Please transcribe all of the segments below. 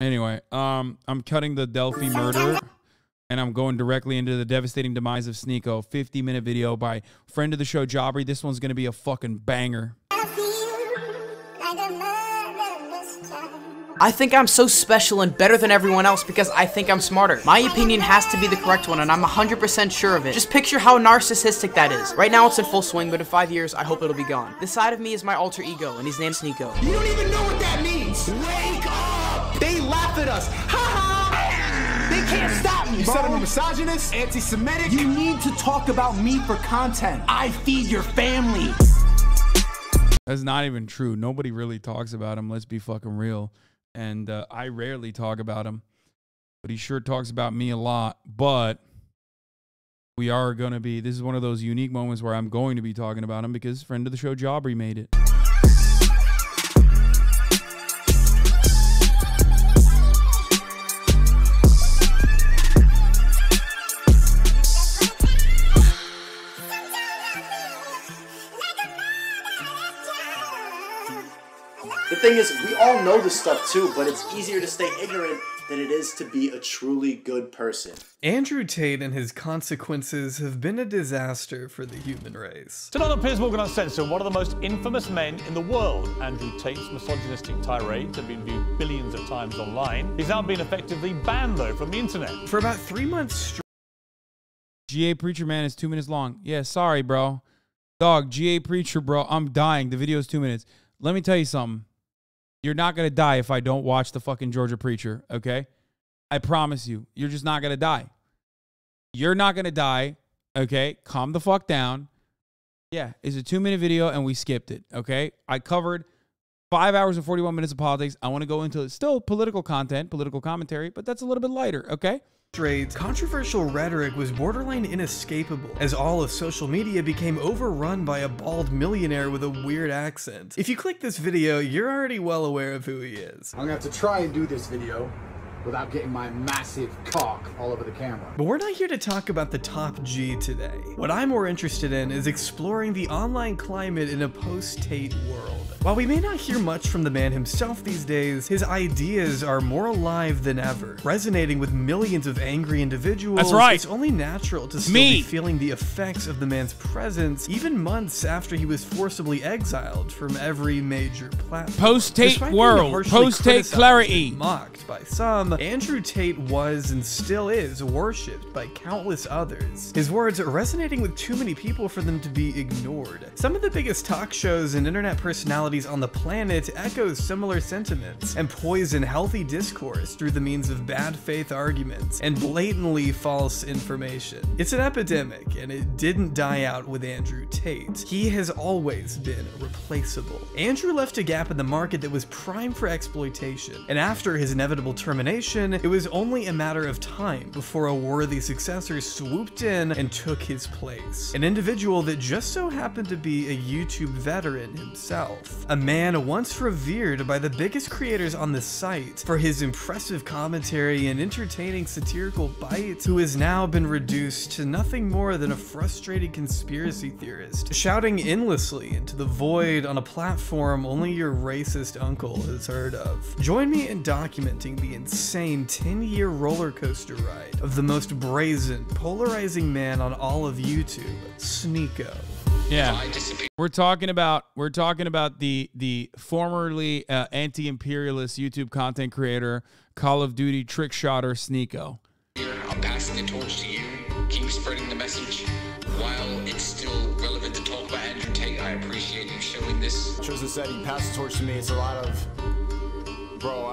Anyway, I'm cutting the Delphi murder, and I'm going directly into the devastating demise of Sneako. 50-minute video by friend of the show, Jobbery. This one's gonna be a fucking banger. I think I'm so special and better than everyone else because I think I'm smarter. My opinion has to be the correct one, and I'm 100% sure of it. Just picture how narcissistic that is. Right now it's in full swing, but in 5 years, I hope it'll be gone. This side of me is my alter ego, and his name's Sneako. You don't even know what that means! Wake up! They laugh at us! Ha ha! They can't stop me, bro! You said I'm a misogynist? Anti-Semitic? You need to talk about me for content. I feed your family. That's not even true. Nobody really talks about him. Let's be fucking real. And I rarely talk about him, but he sure talks about me a lot. But we are going to be, this is one of those unique moments where I'm going to be talking about him because friend of the show, Jobbery, made it. The thing is, we all know this stuff too, but it's easier to stay ignorant than it is to be a truly good person. Andrew Tate and his consequences have been a disaster for the human race. Tonight on Piers Morgan Uncensored, one of the most infamous men in the world, Andrew Tate's misogynistic tirades have been viewed billions of times online. He's now been effectively banned, though, from the internet. For about 3 months straight. GA Preacher, man, is 2 minutes long. Yeah, sorry, bro. Dog, GA Preacher, bro, I'm dying. The video is 2 minutes. Let me tell you something. You're not going to die if I don't watch the fucking Georgia Preacher, okay? I promise you. You're just not going to die. You're not going to die, okay? Calm the fuck down. Yeah, it's a 2-minute video, and we skipped it, okay? I covered 5 hours and 41 minutes of politics. I want to go into still political content, political commentary, but that's a little bit lighter, okay? Controversial rhetoric was borderline inescapable as all of social media became overrun by a bald millionaire with a weird accent. If you click this video, you're already well aware of who he is. I'm gonna have to try and do this video without getting my massive cock all over the camera. But we're not here to talk about the top G today. What I'm more interested in is exploring the online climate in a post-Tate world. While we may not hear much from the man himself these days, his ideas are more alive than ever, resonating with millions of angry individuals. That's right. It's only natural to still be feeling the effects of the man's presence, even months after he was forcibly exiled from every major platform. Post-Tate world, post-Tate clarity. Mocked by some, Andrew Tate was and still is worshipped by countless others. His words resonating with too many people for them to be ignored. Some of the biggest talk shows and internet personalities on the planet echo similar sentiments and poison healthy discourse through the means of bad faith arguments and blatantly false information. It's an epidemic, and it didn't die out with Andrew Tate. He has always been replaceable. Andrew left a gap in the market that was prime for exploitation, and after his inevitable termination, it was only a matter of time before a worthy successor swooped in and took his place. An individual that just so happened to be a YouTube veteran himself. A man once revered by the biggest creators on the site for his impressive commentary and entertaining satirical bites, who has now been reduced to nothing more than a frustrated conspiracy theorist, shouting endlessly into the void on a platform only your racist uncle has heard of. Join me in documenting the insane 10-year roller coaster ride of the most brazen, polarizing man on all of YouTube, Sneako. Yeah, we're talking about the formerly anti-imperialist YouTube content creator, Call of Duty trick shotter Sneako. I'm passing the torch to you. Keep spreading the message. While it's still relevant to talk about Andrew Tate, I appreciate you showing this. Tristan said he passed the torch to me. It's a lot of, bro,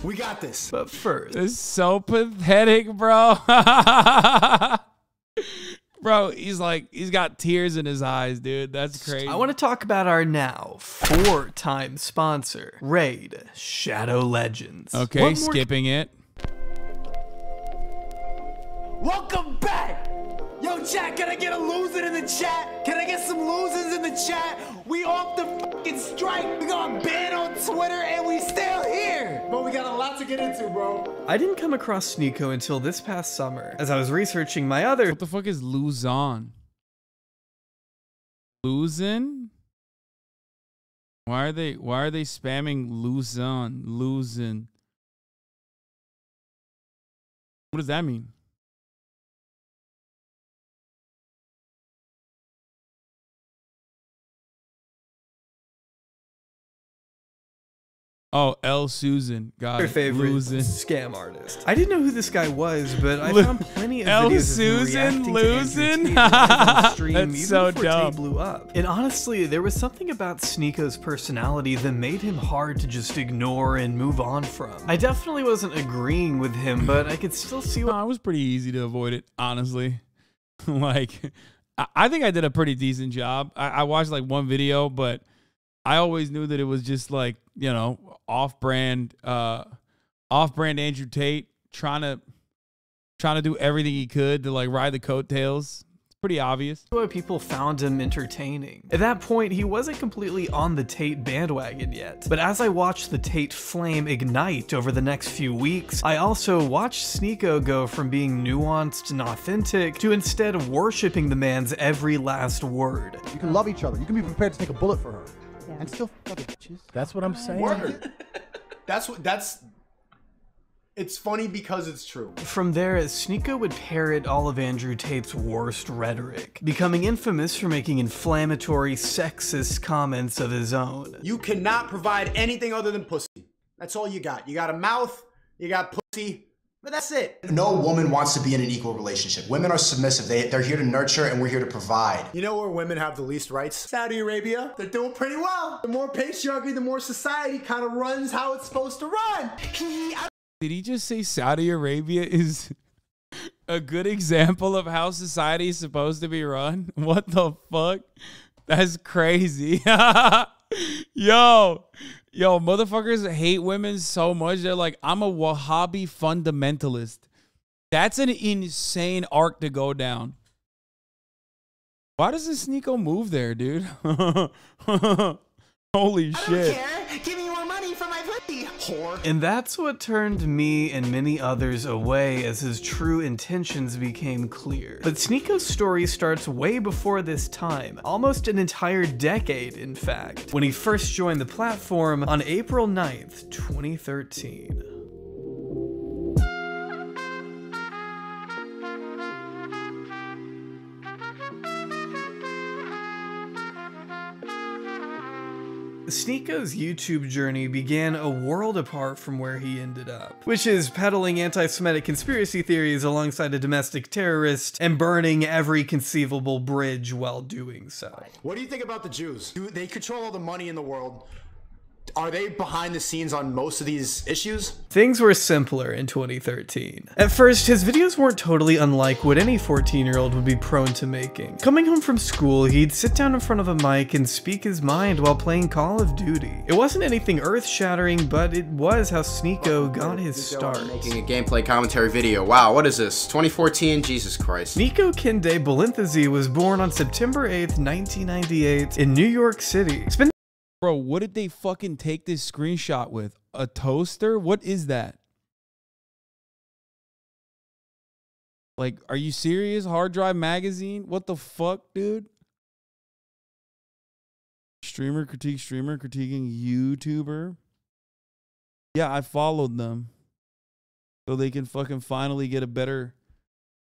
we got this. But first, it's so pathetic, bro. Bro, he's got tears in his eyes, dude. That's crazy. I want to talk about our now 4-time sponsor, Raid Shadow Legends. Okay, skipping it. Welcome back! Yo, chat, can I get a loser in the chat? Can I get some losers in the chat? We off the fucking strike. We got banned on Twitter and we still here. But we got a lot to get into, bro. I didn't come across Sneako until this past summer, as I was researching my other— What the fuck is Luzon? Losing? Why are they spamming losing? What does that mean? Oh, L. Susan. Got Your it. favorite Losing. scam artist. I didn't know who this guy was, but I found plenty of L. videos Susan of him reacting losing? to Andrew Tate live on stream, That's even so before dumb. Tate blew up. And honestly, there was something about Sneako's personality that made him hard to just ignore and move on from. I definitely wasn't agreeing with him, but I could still see No, it was pretty easy to avoid it, honestly. Like, I think I did a pretty decent job. I watched like one video, but I always knew that it was just like, you know, off-brand Andrew Tate trying to do everything he could to like ride the coattails. It's pretty obvious. why people found him entertaining. At that point, he wasn't completely on the Tate bandwagon yet, but as I watched the Tate flame ignite over the next few weeks, I also watched Sneako go from being nuanced and authentic to instead worshipping the man's every last word. You can love each other. You can be prepared to take a bullet for her. And still fuck other bitches. That's what I'm saying. Word. It's funny because it's true. From there, Sneako would parrot all of Andrew Tate's worst rhetoric, becoming infamous for making inflammatory, sexist comments of his own. You cannot provide anything other than pussy. That's all you got. You got a mouth, you got pussy, but that's it. No woman wants to be in an equal relationship. Women are submissive. They're here to nurture and we're here to provide. You know where women have the least rights? Saudi Arabia. They're doing pretty well. The more patriarchy, the more society kind of runs how it's supposed to run. Did he just say Saudi Arabia is a good example of how society is supposed to be run? What the fuck? That's crazy. Yo, motherfuckers hate women so much. They're like, I'm a Wahhabi fundamentalist. That's an insane arc to go down. Why does this Sneako move there, dude? Holy shit. I don't care. Give me more money for my pussy, whore. And that's what turned me and many others away as his true intentions became clear. But Sneako's story starts way before this time, almost an entire decade in fact, when he first joined the platform on April 9th, 2013. Sneako's YouTube journey began a world apart from where he ended up, which is peddling anti-Semitic conspiracy theories alongside a domestic terrorist and burning every conceivable bridge while doing so. What do you think about the Jews? They control all the money in the world. Are they behind the scenes on most of these issues? Things were simpler in 2013. At first, his videos weren't totally unlike what any 14-year-old would be prone to making. Coming home from school, he'd sit down in front of a mic and speak his mind while playing Call of Duty. It wasn't anything earth-shattering, but it was how Sneako got his start. Making a gameplay commentary video. Wow, what is this? 2014? Jesus Christ. Sneako Kinde Balinthezi was born on September 8th, 1998 in New York City. Bro, what did they fucking take this screenshot with? A toaster? What is that? Like, are you serious? Hard Drive Magazine? What the fuck, dude? Streamer critiquing YouTuber. Yeah, I followed them. So they can fucking finally get a better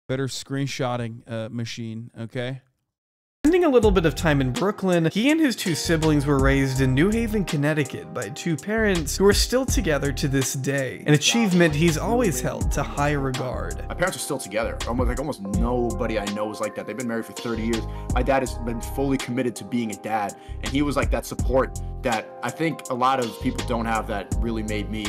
screenshotting machine, okay? Spending a little bit of time in Brooklyn, he and his two siblings were raised in New Haven, Connecticut by two parents who are still together to this day, an achievement he's always held to high regard. My parents are still together. Almost nobody I know is like that. They've been married for 30 years. My dad has been fully committed to being a dad, and he was like that support that I think a lot of people don't have that really made me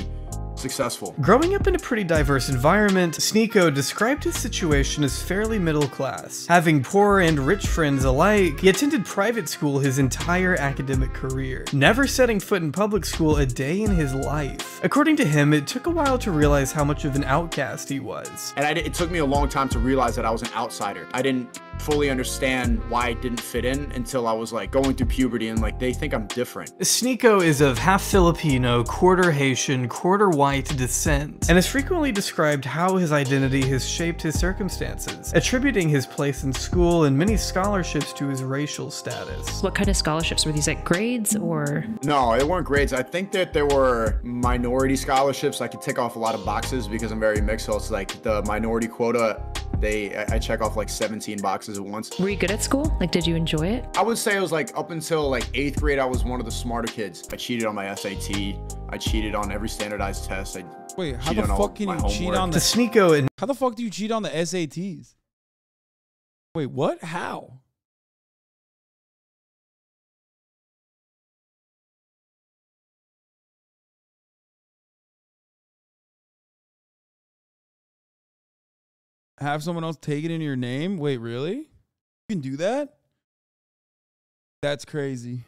successful. Growing up in a pretty diverse environment, Sneako described his situation as fairly middle class. Having poor and rich friends alike, he attended private school his entire academic career, never setting foot in public school a day in his life. According to him, it took a while to realize how much of an outcast he was. And it took me a long time to realize that I was an outsider. I didn't fully understand why I didn't fit in until I was like going through puberty and like they think I'm different. Sneako is of half Filipino, quarter Haitian, quarter white descent, and has frequently described how his identity has shaped his circumstances, attributing his place in school and many scholarships to his racial status. What kind of scholarships? Were these like grades or? No, they weren't grades. I think that there were minority scholarships. I could tick off a lot of boxes because I'm very mixed, so it's like the minority quota, I check off like 17 boxes at once. Were you good at school? Like, did you enjoy it? I would say it was like up until like 8th grade, I was one of the smarter kids. I cheated on my SAT. I cheated on every standardized test. Wait, how the fuck can you cheat on the Sneako? And how the fuck do you cheat on the SATs? Wait, what? How? Have someone else take it in your name? Wait, really? You can do that? That's crazy.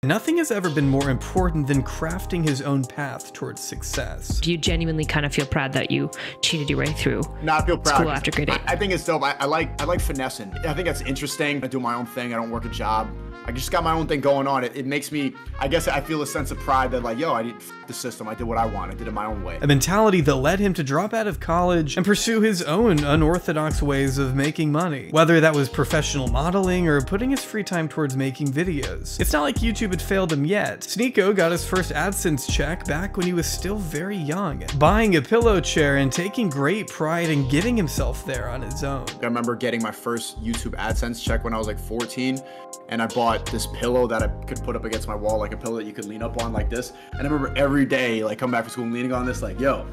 Nothing has ever been more important than crafting his own path towards success. Do you genuinely kind of feel proud that you cheated your way through I feel proud. school after grade 8? I think it's dope. I like finessing. I think that's interesting. I do my own thing. I don't work a job. I just got my own thing going on. It makes me, I guess I feel a sense of pride that like, yo, I didn't f the system. I did what I want. I did it my own way. A mentality that led him to drop out of college and pursue his own unorthodox ways of making money, whether that was professional modeling or putting his free time towards making videos. It's not like YouTube had failed him yet. Sneako got his first AdSense check back when he was still very young, buying a pillow chair and taking great pride in getting himself there on his own. I remember getting my first YouTube AdSense check when I was like 14, and I bought this pillow that I could put up against my wall, like a pillow that you could lean up on like this. And I remember every day, like coming back from school and leaning on this, like, yo,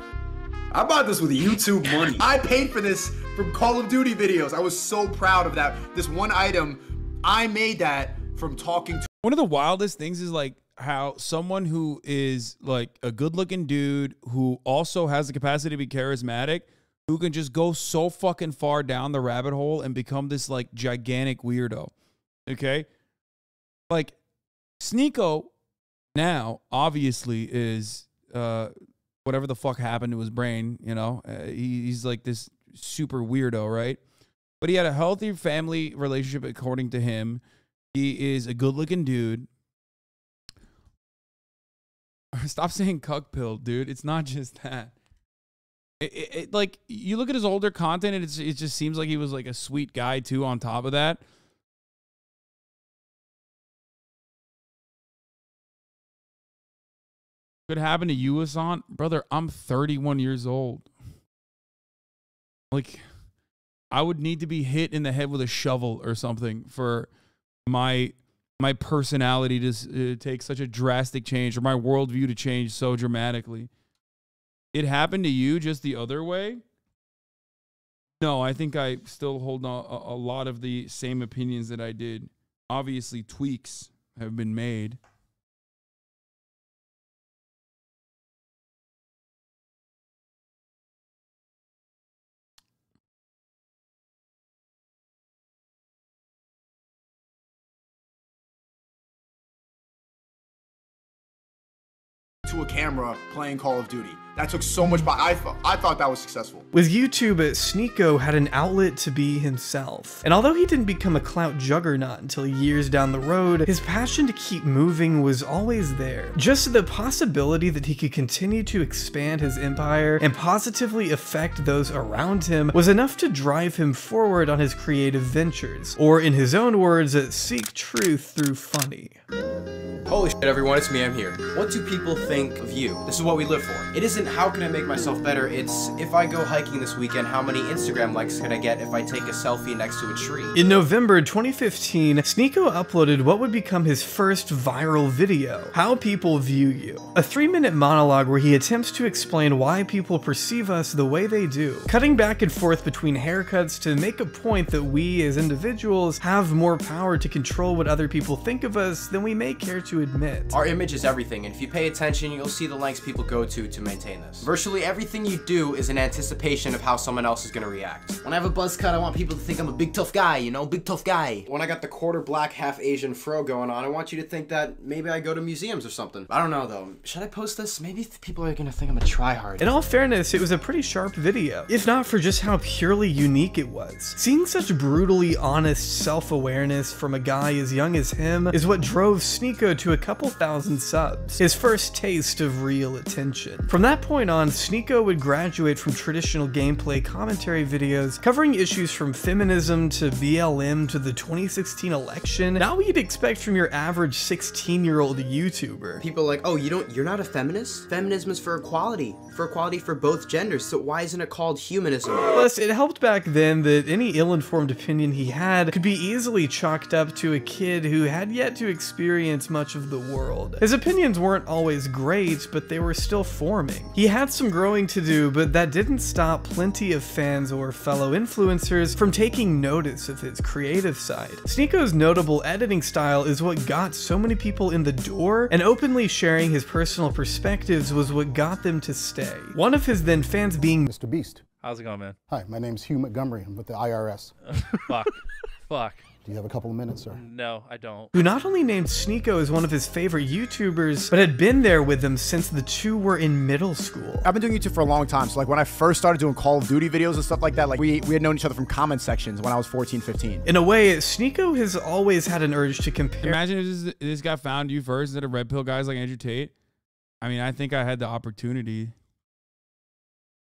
I bought this with YouTube money. I paid for this from Call of Duty videos. I was so proud of that. This one item, I made that from talking to. One of the wildest things is like how someone who is like a good looking dude who also has the capacity to be charismatic, who can just go so fucking far down the rabbit hole and become this like gigantic weirdo. Okay? Like Sneako now obviously is whatever the fuck happened to his brain, you know? He's like this super weirdo, right? But he had a healthy family relationship according to him. He is a good-looking dude. Stop saying cuck pill, dude. It's not just that. Like, you look at his older content, and it just seems like he was like a sweet guy, too, on top of that. Could happen to you, Hasan? Brother, I'm 31 years old. Like, I would need to be hit in the head with a shovel or something for my personality to take such a drastic change, or my worldview to change so dramatically. It happened to you just the other way? No, I think I still hold on a lot of the same opinions that I did. Obviously, tweaks have been made. To a camera playing Call of Duty. That took so much, but I thought that was successful. With YouTube, Sneako had an outlet to be himself. And although he didn't become a clout juggernaut until years down the road, his passion to keep moving was always there. Just the possibility that he could continue to expand his empire and positively affect those around him was enough to drive him forward on his creative ventures. Or in his own words, seek truth through funny. Holy shit, everyone, it's me, I'm here. What do people think of you? This is what we live for. It isn't how can I make myself better, it's if I go hiking this weekend, how many Instagram likes can I get if I take a selfie next to a tree? In November 2015, Sneako uploaded what would become his first viral video, How People View You. A 3-minute monologue where he attempts to explain why people perceive us the way they do, cutting back and forth between haircuts to make a point that we as individuals have more power to control what other people think of us than we may care to to admit. Our image is everything, and if you pay attention, you'll see the lengths people go to maintain this. Virtually everything you do is in anticipation of how someone else is gonna react. When I have a buzz cut, I want people to think I'm a big tough guy, you know, big tough guy. When I got the quarter black, half Asian fro going on, I want you to think that maybe I go to museums or something. I don't know though. Should I post this? Maybe people are gonna think I'm a tryhard. In all fairness, it was a pretty sharp video, if not for just how purely unique it was. Seeing such brutally honest self-awareness from a guy as young as him is what drove Sneako to a couple thousand subs, his first taste of real attention. From that point on, Sneako would graduate from traditional gameplay commentary videos covering issues from feminism to BLM to the 2016 election, not what you'd expect from your average 16-year-old YouTuber. People are like, oh, you're not a feminist? Feminism is for equality for both genders, so why isn't it called humanism? Plus, it helped back then that any ill-informed opinion he had could be easily chalked up to a kid who had yet to experience much of the world. His opinions weren't always great, but they were still forming. He had some growing to do, but that didn't stop plenty of fans or fellow influencers from taking notice of his creative side. Sneako's notable editing style is what got so many people in the door, and openly sharing his personal perspectives was what got them to stay. One of his then fans being Mr. Beast. How's it going, man? Hi, my name's Hugh Montgomery. I'm with the IRS. Fuck. Fuck. Do you have a couple of minutes, sir? No, I don't. Who not only named Sneako as one of his favorite YouTubers, but had been there with him since the two were in middle school. I've been doing YouTube for a long time, so like when I first started doing Call of Duty videos and stuff like that, like we had known each other from comment sections when I was 14, 15. In a way, Sneako has always had an urge to compare. Imagine if this guy found you first instead of red pill guys like Andrew Tate. I mean, I think I had the opportunity.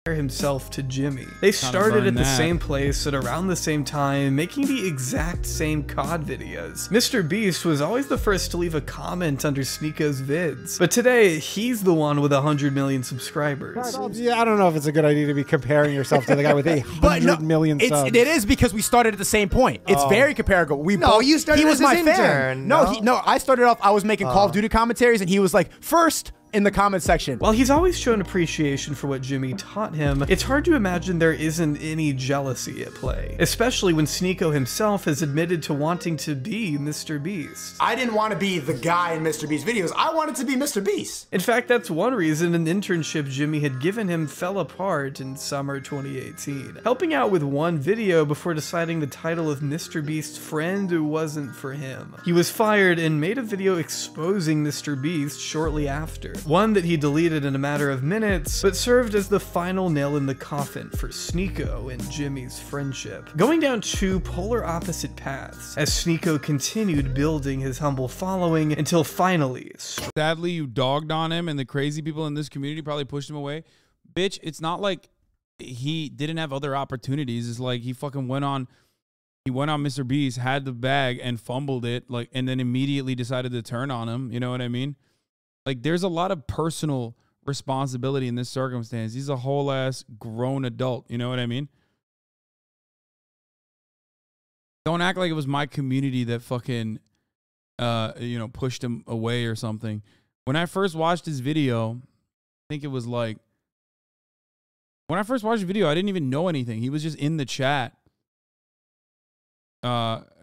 Himself to Jimmy. They started at the same place at around the same time, making the exact same COD videos. Mr. Beast was always the first to leave a comment under Sneako's vids, but today he's the one with 100 million subscribers. Yeah, I don't know if it's a good idea to be comparing yourself to the guy with 100 million subs. It is because we started at the same point. It's very comparable. You started he was as my his fan. intern. No, I started off, I was making Call of Duty commentaries, and he was like, first in the comment section. While he's always shown appreciation for what Jimmy taught him, it's hard to imagine there isn't any jealousy at play, especially when Sneako himself has admitted to wanting to be Mr. Beast. I didn't want to be the guy in Mr. Beast's videos. I wanted to be Mr. Beast. In fact, that's one reason an internship Jimmy had given him fell apart in summer 2018, helping out with one video before deciding the title of Mr. Beast's friend wasn't for him. He was fired and made a video exposing Mr. Beast shortly after. One that he deleted in a matter of minutes, but served as the final nail in the coffin for Sneako and Jimmy's friendship, going down two polar opposite paths as Sneako continued building his humble following until finally... Sadly, you dogged on him, and the crazy people in this community probably pushed him away. Bitch, it's not like he didn't have other opportunities. It's like he fucking went on Mr. Beast, had the bag, and fumbled it, like, and then immediately decided to turn on him. You know what I mean? Like, there's a lot of personal responsibility in this circumstance. He's a whole ass grown adult. You know what I mean? Don't act like it was my community that fucking, pushed him away or something. When I first watched his video, I think it was like, when I first watched the video, I didn't even know anything. He was just in the chat.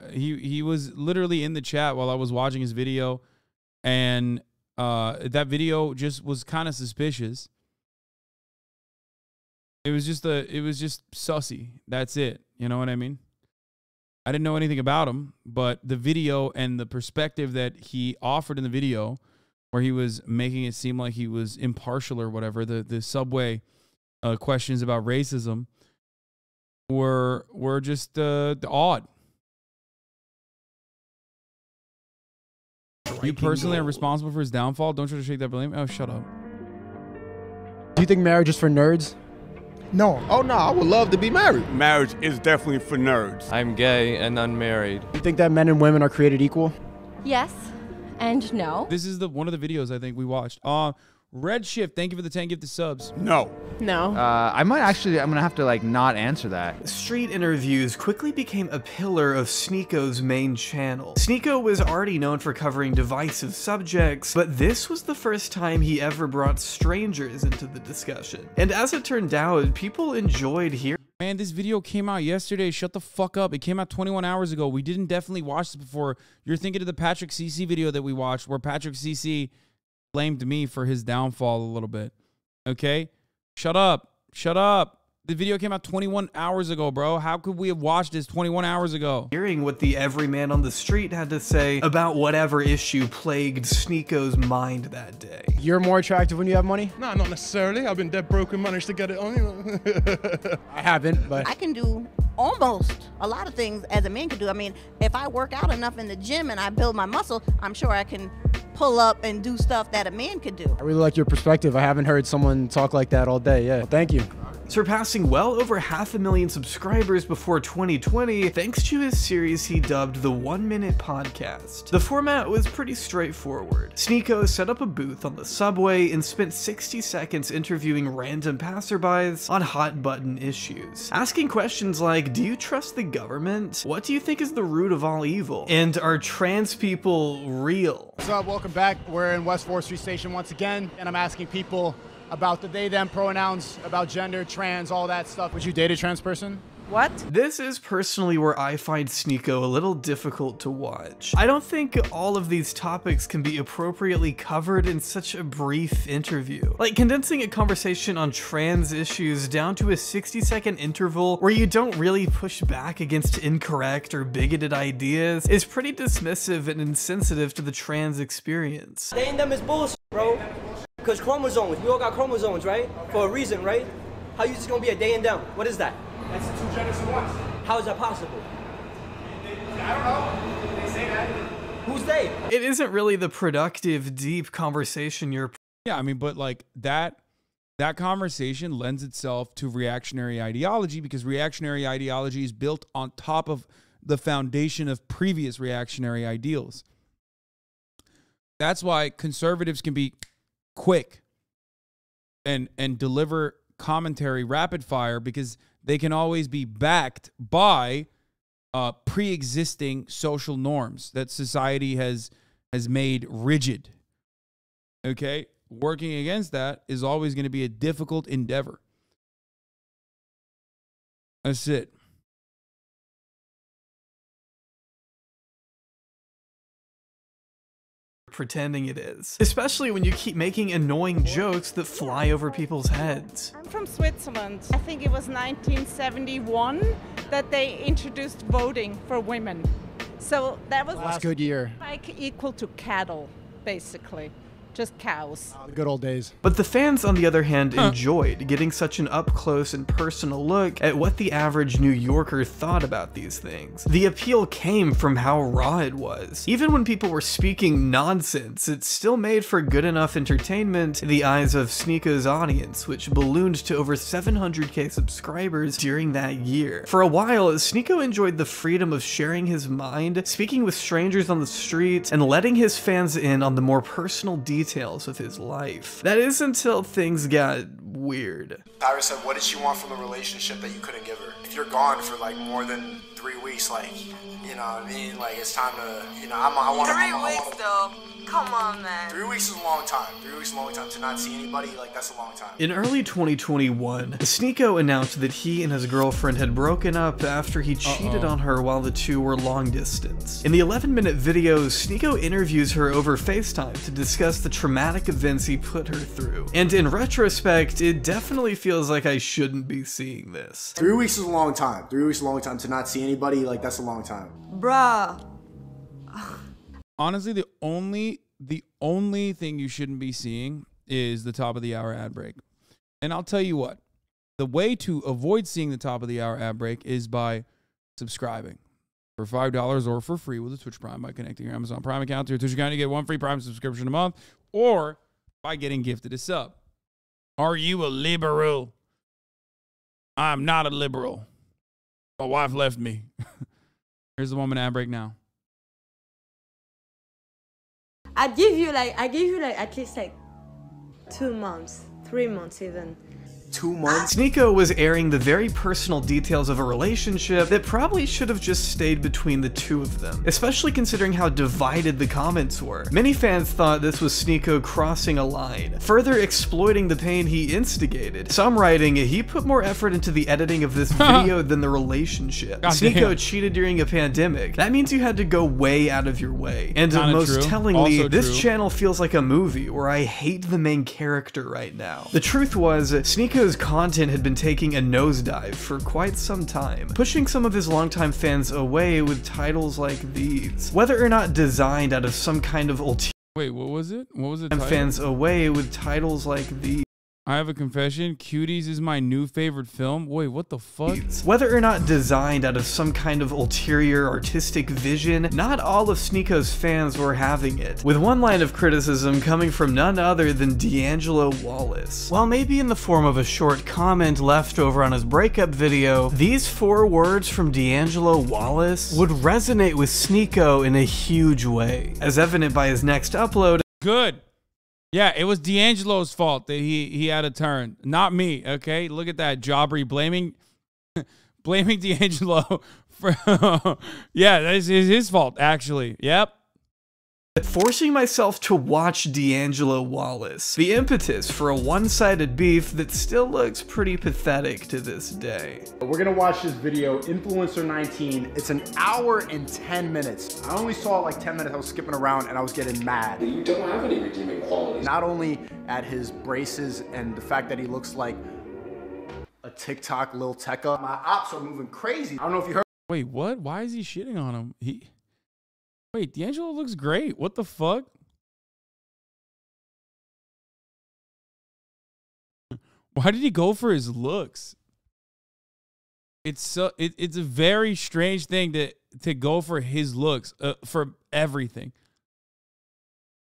He was literally in the chat while I was watching his video, and that video just was kind of suspicious. It was just sussy. That's it. You know what I mean? I didn't know anything about him, but the video and the perspective that he offered in the video, where he was making it seem like he was impartial or whatever, the subway questions about racism were just odd. You personally are responsible for his downfall? Don't try to shake that blame. Oh, shut up. Do you think marriage is for nerds? No. Oh, no, I would love to be married. Marriage is definitely for nerds. I'm gay and unmarried. Do you think that men and women are created equal? Yes and no. This is one of the videos I think we watched. Redshift, thank you for the 10 gifted subs. No. No. I'm gonna have to like not answer that. Street interviews quickly became a pillar of Sneako's main channel. Sneako was already known for covering divisive subjects, but this was the first time he ever brought strangers into the discussion. And as it turned out, people enjoyed hearing. Man, this video came out yesterday. Shut the fuck up. It came out 21 hours ago. We didn't definitely watch this before. You're thinking of the Patrick CC video that we watched where Patrick CC blamed me for his downfall a little bit. Okay? Shut up. Shut up. The video came out 21 hours ago, bro. How could we have watched this 21 hours ago? Hearing what the everyman on the street had to say about whatever issue plagued Sneako's mind that day. You're more attractive when you have money? No, not necessarily. I've been dead broke and managed to get it on, you know. I haven't, but I can do almost a lot of things as a man can do. I mean, if I work out enough in the gym and I build my muscle, I'm sure I can pull up and do stuff that a man could do. I really like your perspective. I haven't heard someone talk like that all day. Yeah, well, thank you. Surpassing well over 500,000 subscribers before 2020 thanks to his series he dubbed the 1 Minute Podcast. The format was pretty straightforward. Sneako set up a booth on the subway and spent 60 seconds interviewing random passerbys on hot button issues, asking questions like, do you trust the government? What do you think is the root of all evil? And are trans people real? What's up? Welcome back. We're in West 4th Street Station once again, and I'm asking people about the they, them pronouns, about gender, trans, all that stuff. Would you date a trans person? What? This is personally where I find Sneako a little difficult to watch. I don't think all of these topics can be appropriately covered in such a brief interview. Like, condensing a conversation on trans issues down to a 60-second interval where you don't really push back against incorrect or bigoted ideas is pretty dismissive and insensitive to the trans experience. They and them is bullshit, bro. Because chromosomes, we all got chromosomes, right? For a reason, right? How you just gonna be a they and them? What is that? That's two genders at once. How is that possible? I don't know. They say that. Who's they? It isn't really the productive, deep conversation you're... Yeah, I mean, but like that conversation lends itself to reactionary ideology because reactionary ideology is built on top of the foundation of previous reactionary ideals. That's why conservatives can be quick and deliver commentary rapid fire because they can always be backed by pre-existing social norms that society has made rigid. Okay? Working against that is always going to be a difficult endeavor. That's it. Pretending it is. Especially when you keep making annoying jokes that fly over people's heads. I'm from Switzerland. I think it was 1971 that they introduced voting for women. So that was last good year. Like equal to cattle, basically. Just cows. The good old days. But the fans, on the other hand, enjoyed getting such an up-close and personal look at what the average New Yorker thought about these things. The appeal came from how raw it was. Even when people were speaking nonsense, it still made for good enough entertainment in the eyes of Sneako's audience, which ballooned to over 700k subscribers during that year. For a while, Sneako enjoyed the freedom of sharing his mind, speaking with strangers on the street, and letting his fans in on the more personal details of his life. That is until things got weird. Tyra said, what did she want from a relationship that you couldn't give her? If you're gone for like more than 3 weeks, like, you know what I mean? Like, it's time to, you know, I want 3 weeks though. Come on, man. 3 weeks is a long time. 3 weeks is a long time to not see anybody. Like, that's a long time. In early 2021, Sneako announced that he and his girlfriend had broken up after he cheated on her while the two were long distance. In the 11-minute video, Sneako interviews her over FaceTime to discuss the traumatic events he put her through. And in retrospect, it definitely feels like I shouldn't be seeing this. 3 weeks is a long time. 3 weeks is a long time to not see anybody. Like, that's a long time. Bruh. Honestly, the only thing you shouldn't be seeing is the top of the hour ad break. And I'll tell you what, the way to avoid seeing the top of the hour ad break is by subscribing for $5 or for free with a Twitch Prime by connecting your Amazon Prime account to your Twitch account. You get 1 free Prime subscription a month, or by getting gifted a sub. Are you a liberal? I'm not a liberal. My wife left me. Here's the 1 minute ad break now. I give you like at least like 2 months, 3 months even. 2 months. Sneako was airing the very personal details of a relationship that probably should have just stayed between the two of them, especially considering how divided the comments were. Many fans thought this was Sneako crossing a line, further exploiting the pain he instigated. Some writing, he put more effort into the editing of this video than the relationship. Sneako cheated during a pandemic. That means you had to go way out of your way. And most tellingly, this channel feels like a movie where I hate the main character right now. The truth was, Sneako's content had been taking a nosedive for quite some time, pushing some of his longtime fans away with titles like these. Whether or not designed out of some kind of ulterior— Wait, what was it? What was the title? Fans away with titles like these. I have a confession. Cuties is my new favorite film. Wait, what the fuck? Whether or not designed out of some kind of ulterior artistic vision, not all of Sneako's fans were having it, with one line of criticism coming from none other than D'Angelo Wallace. While maybe in the form of a short comment left over on his breakup video, these 4 words from D'Angelo Wallace would resonate with Sneako in a huge way, as evident by his next upload. Good. Yeah, it was D'Angelo's fault that he had a turn, not me. Okay, look at that, Jobbery blaming D'Angelo for yeah, that is his fault actually. Yep. Forcing myself to watch D'Angelo Wallace, the impetus for a one-sided beef that still looks pretty pathetic to this day. We're gonna watch this video, Influencer 19. It's an hour and 10 minutes. I only saw like 10 minutes. I was skipping around and I was getting mad. You don't have any redeeming qualities. Not only at his braces and the fact that he looks like a TikTok Lil Tecca. My ops are moving crazy. I don't know if you heard. Wait, what? Why is he shitting on him? Wait, D'Angelo looks great. What the fuck? Why did he go for his looks? It's a very strange thing to go for his looks for everything.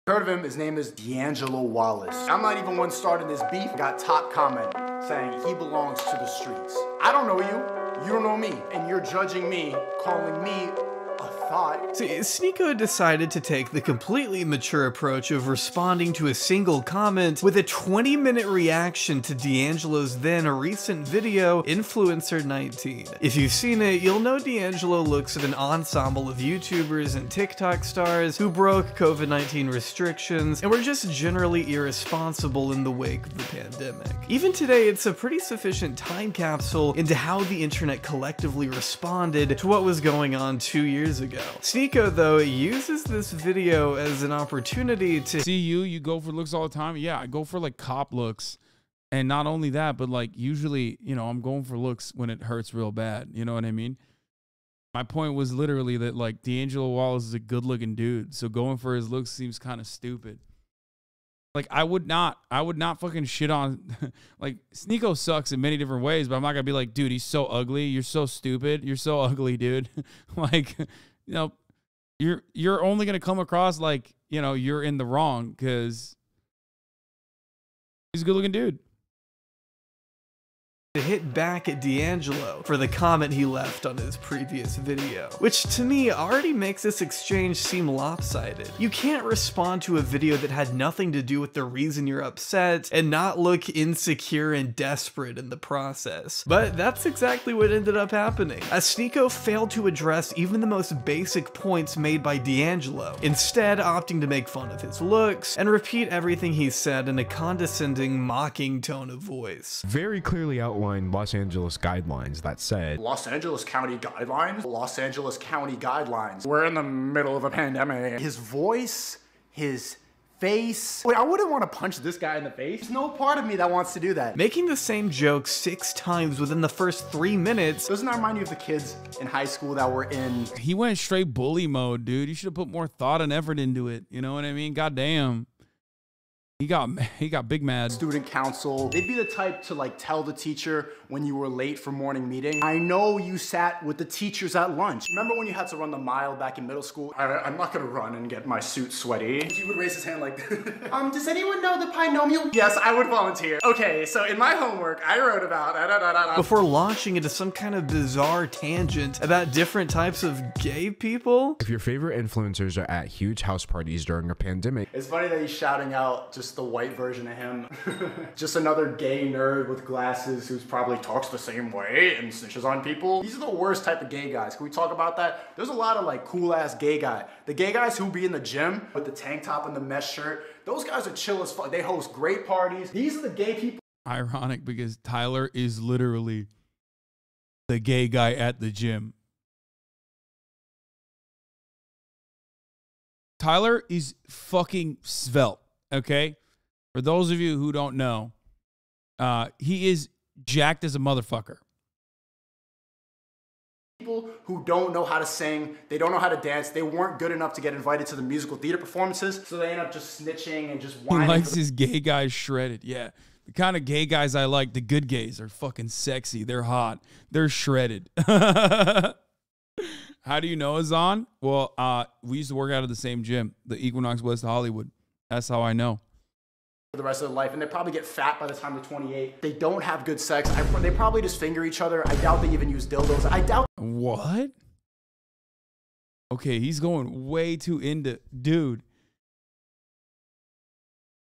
Heard of him? His name is D'Angelo Wallace. I'm not even one starting this beef. Got top comment saying he belongs to the streets. I don't know you. You don't know me. And you're judging me, calling me a thought. See, Sneako decided to take the completely mature approach of responding to a single comment with a 20-minute reaction to D'Angelo's then recent video, Influencer 19. If you've seen it, you'll know D'Angelo looks at an ensemble of YouTubers and TikTok stars who broke COVID-19 restrictions and were just generally irresponsible in the wake of the pandemic. Even today, it's a pretty sufficient time capsule into how the internet collectively responded to what was going on 2 years ago. Sneako, though, uses this video as an opportunity to— See, you go for looks all the time. Yeah, I go for like cop looks. And not only that, but like usually, you know, I'm going for looks when it hurts real bad. You know what I mean? My point was literally that like D'Angelo Wallace is a good looking dude. So going for his looks seems kind of stupid. Like I would not fucking shit on like Sneako sucks in many different ways, but I'm not gonna be like, dude, he's so ugly. You're so stupid. You're so ugly, dude. Like, you know, you're only gonna come across like, you know, you're in the wrong because he's a good looking dude. To hit back at D'Angelo for the comment he left on his previous video, which to me already makes this exchange seem lopsided. You can't respond to a video that had nothing to do with the reason you're upset and not look insecure and desperate in the process. But that's exactly what ended up happening, as Sneako failed to address even the most basic points made by D'Angelo, instead opting to make fun of his looks and repeat everything he said in a condescending, mocking tone of voice. Very clearly outlined Los Angeles guidelines that said Los Angeles County guidelines? Los Angeles County guidelines. We're in the middle of a pandemic. His voice, his face. Wait, I wouldn't want to punch this guy in the face. There's no part of me that wants to do that. Making the same joke 6 times within the first 3 minutes. Doesn't that remind you of the kids in high school that were in... He went straight bully mode, dude. You should have put more thought and effort into it. You know what I mean? Goddamn. He got big mad. Student council. They'd be the type to like tell the teacher when you were late for morning meeting. I know you sat with the teachers at lunch. Remember when you had to run the mile back in middle school? I'm not gonna run and get my suit sweaty. He would raise his hand like, does anyone know the binomial? Yes, I would volunteer. Okay, so in my homework, I wrote about before launching into some kind of bizarre tangent about different types of gay people. If your favorite influencers are at huge house parties during a pandemic. It's funny that he's shouting out just just the white version of him. Just another gay nerd with glasses who's probably talks the same way and snitches on people. These are the worst type of gay guys. Can we talk about that? There's a lot of like cool ass gay guy. The gay guys who be in the gym with the tank top and the mesh shirt, those guys are chill as fuck. They host great parties. These are the gay people. Ironic because Tyler is literally the gay guy at the gym. Tyler is fucking svelte, okay? For those of you who don't know, he is jacked as a motherfucker. People who don't know how to sing, they don't know how to dance, they weren't good enough to get invited to the musical theater performances, so they end up just snitching and just whining. He likes his gay guys shredded, yeah. The kind of gay guys I like, the good gays, are fucking sexy. They're hot. They're shredded. How do you know Hazan? Well, we used to work out at the same gym, the Equinox West Hollywood. That's how I know. For the rest of their life, and they probably get fat by the time they're 28. They don't have good sex. They probably just finger each other. I doubt they even use dildos. I doubt. What? Okay, he's going way too into, dude.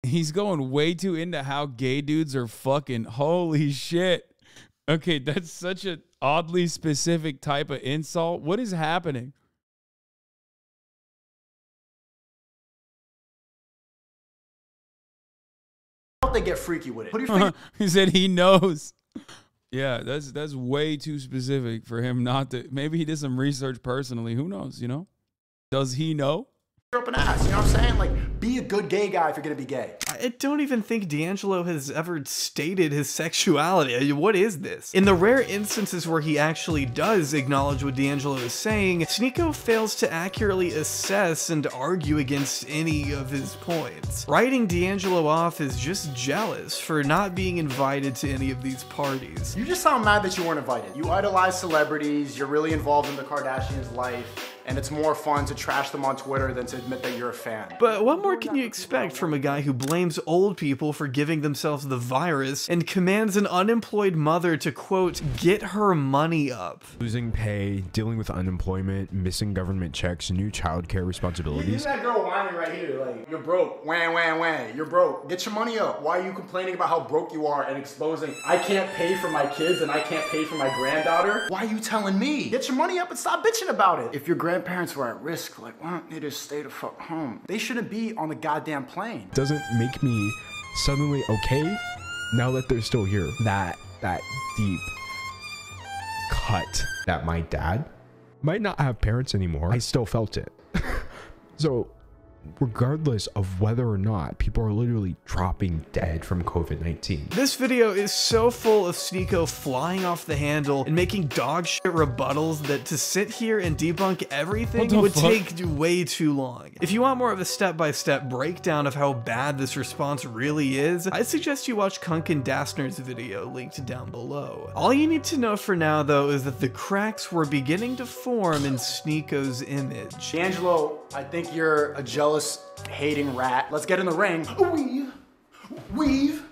He's going way too into how gay dudes are fucking. Holy shit. Okay, that's such an oddly specific type of insult. What is happening? They get freaky with it. Put your finger. He said he knows. Yeah, that's way too specific for him not to. Maybe he did some research personally. Who knows, you know? Does he know? Up an ass, you know what I'm saying? Like, be a good gay guy if you're gonna be gay. I don't even think D'Angelo has ever stated his sexuality. What is this? In the rare instances where he actually does acknowledge what D'Angelo is saying, Sneako fails to accurately assess and argue against any of his points. Writing D'Angelo off is just jealous for not being invited to any of these parties. You just sound mad that you weren't invited. You idolize celebrities, you're really involved in the Kardashians' life, and it's more fun to trash them on Twitter than to admit that you're a fan. But what more can you expect from a guy who blames old people for giving themselves the virus and commands an unemployed mother to, quote, get her money up? Losing pay, dealing with unemployment, missing government checks, new childcare responsibilities. Here's that girl whining right here, like, you're broke, wham, wham, wham, you're broke. Get your money up. Why are you complaining about how broke you are and exposing, I can't pay for my kids and I can't pay for my granddaughter? Why are you telling me? Get your money up and stop bitching about it. If your grandparents were at risk, like, why don't they just stay the fuck home? They shouldn't be on the goddamn plane. Doesn't make me suddenly okay now that they're still here. That deep cut that my dad might not have parents anymore. I still felt it. So regardless of whether or not people are literally dropping dead from COVID-19. This video is so full of Sneako flying off the handle and making dog shit rebuttals that to sit here and debunk everything would take way too long. If you want more of a step-by-step breakdown of how bad this response really is, I'd suggest you watch Kunkin Dassner's video linked down below. All you need to know for now though is that the cracks were beginning to form in Sneako's image. D'Angelo, I think you're a jealous, hating rat. Let's get in the ring. Weave.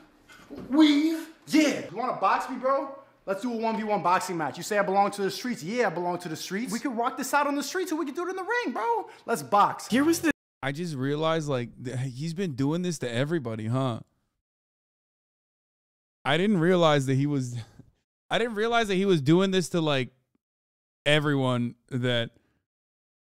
Yeah. You wanna box me, bro? Let's do a 1v1 boxing match. You say I belong to the streets. Yeah, I belong to the streets. We can rock this out on the streets or we can do it in the ring, bro. Let's box. Here was the... I just realized, like, he's been doing this to everybody, huh? I didn't realize that he was doing this to, like, everyone that...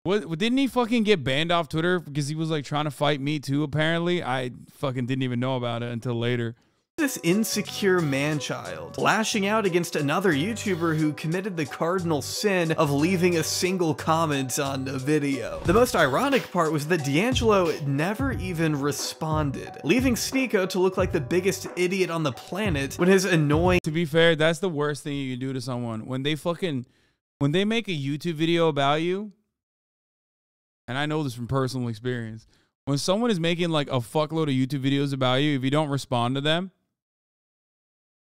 What, didn't he fucking get banned off Twitter because he was like trying to fight me too, apparently? I fucking didn't even know about it until later. This insecure man-child lashing out against another YouTuber who committed the cardinal sin of leaving a single comment on a video. The most ironic part was that D'Angelo never even responded, leaving Sneako to look like the biggest idiot on the planet when his annoying... To be fair, that's the worst thing you can do to someone. When they make a YouTube video about you, and I know this from personal experience, when someone is making like a fuckload of YouTube videos about you, if you don't respond to them,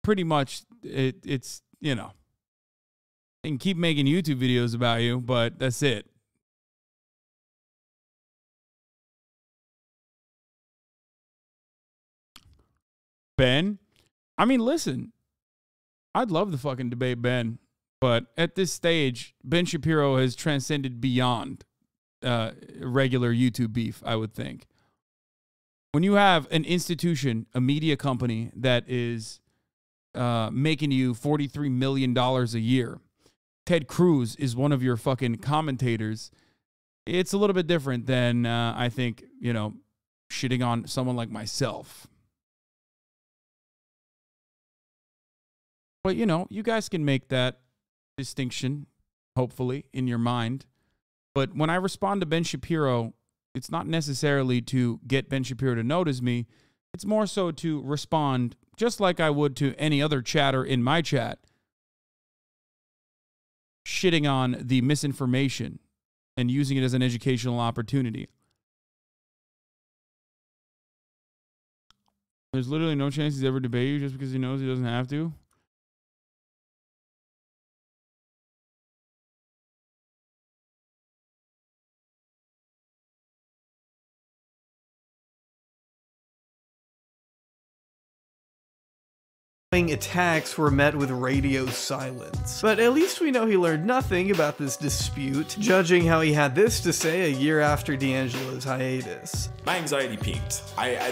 pretty much it's, you know, they can keep making YouTube videos about you, but that's it. Ben, I mean, listen, I'd love to fucking debate Ben, but at this stage, Ben Shapiro has transcended beyond regular YouTube beef, I would think. when you have an institution, a media company that is making you $43 million a year, Ted Cruz is one of your fucking commentators, it's a little bit different than, I think, you know, shitting on someone like myself. But, you know, you guys can make that distinction, hopefully, in your mind. But when I respond to Ben Shapiro, it's not necessarily to get Ben Shapiro to notice me. It's more so to respond just like I would to any other chatter in my chat, shitting on the misinformation and using it as an educational opportunity. There's literally no chance he's ever debate you just because he knows he doesn't have to. Attacks were met with radio silence. But at least we know he learned nothing about this dispute, judging how he had this to say a year after D'Angelo's hiatus. My anxiety peaked.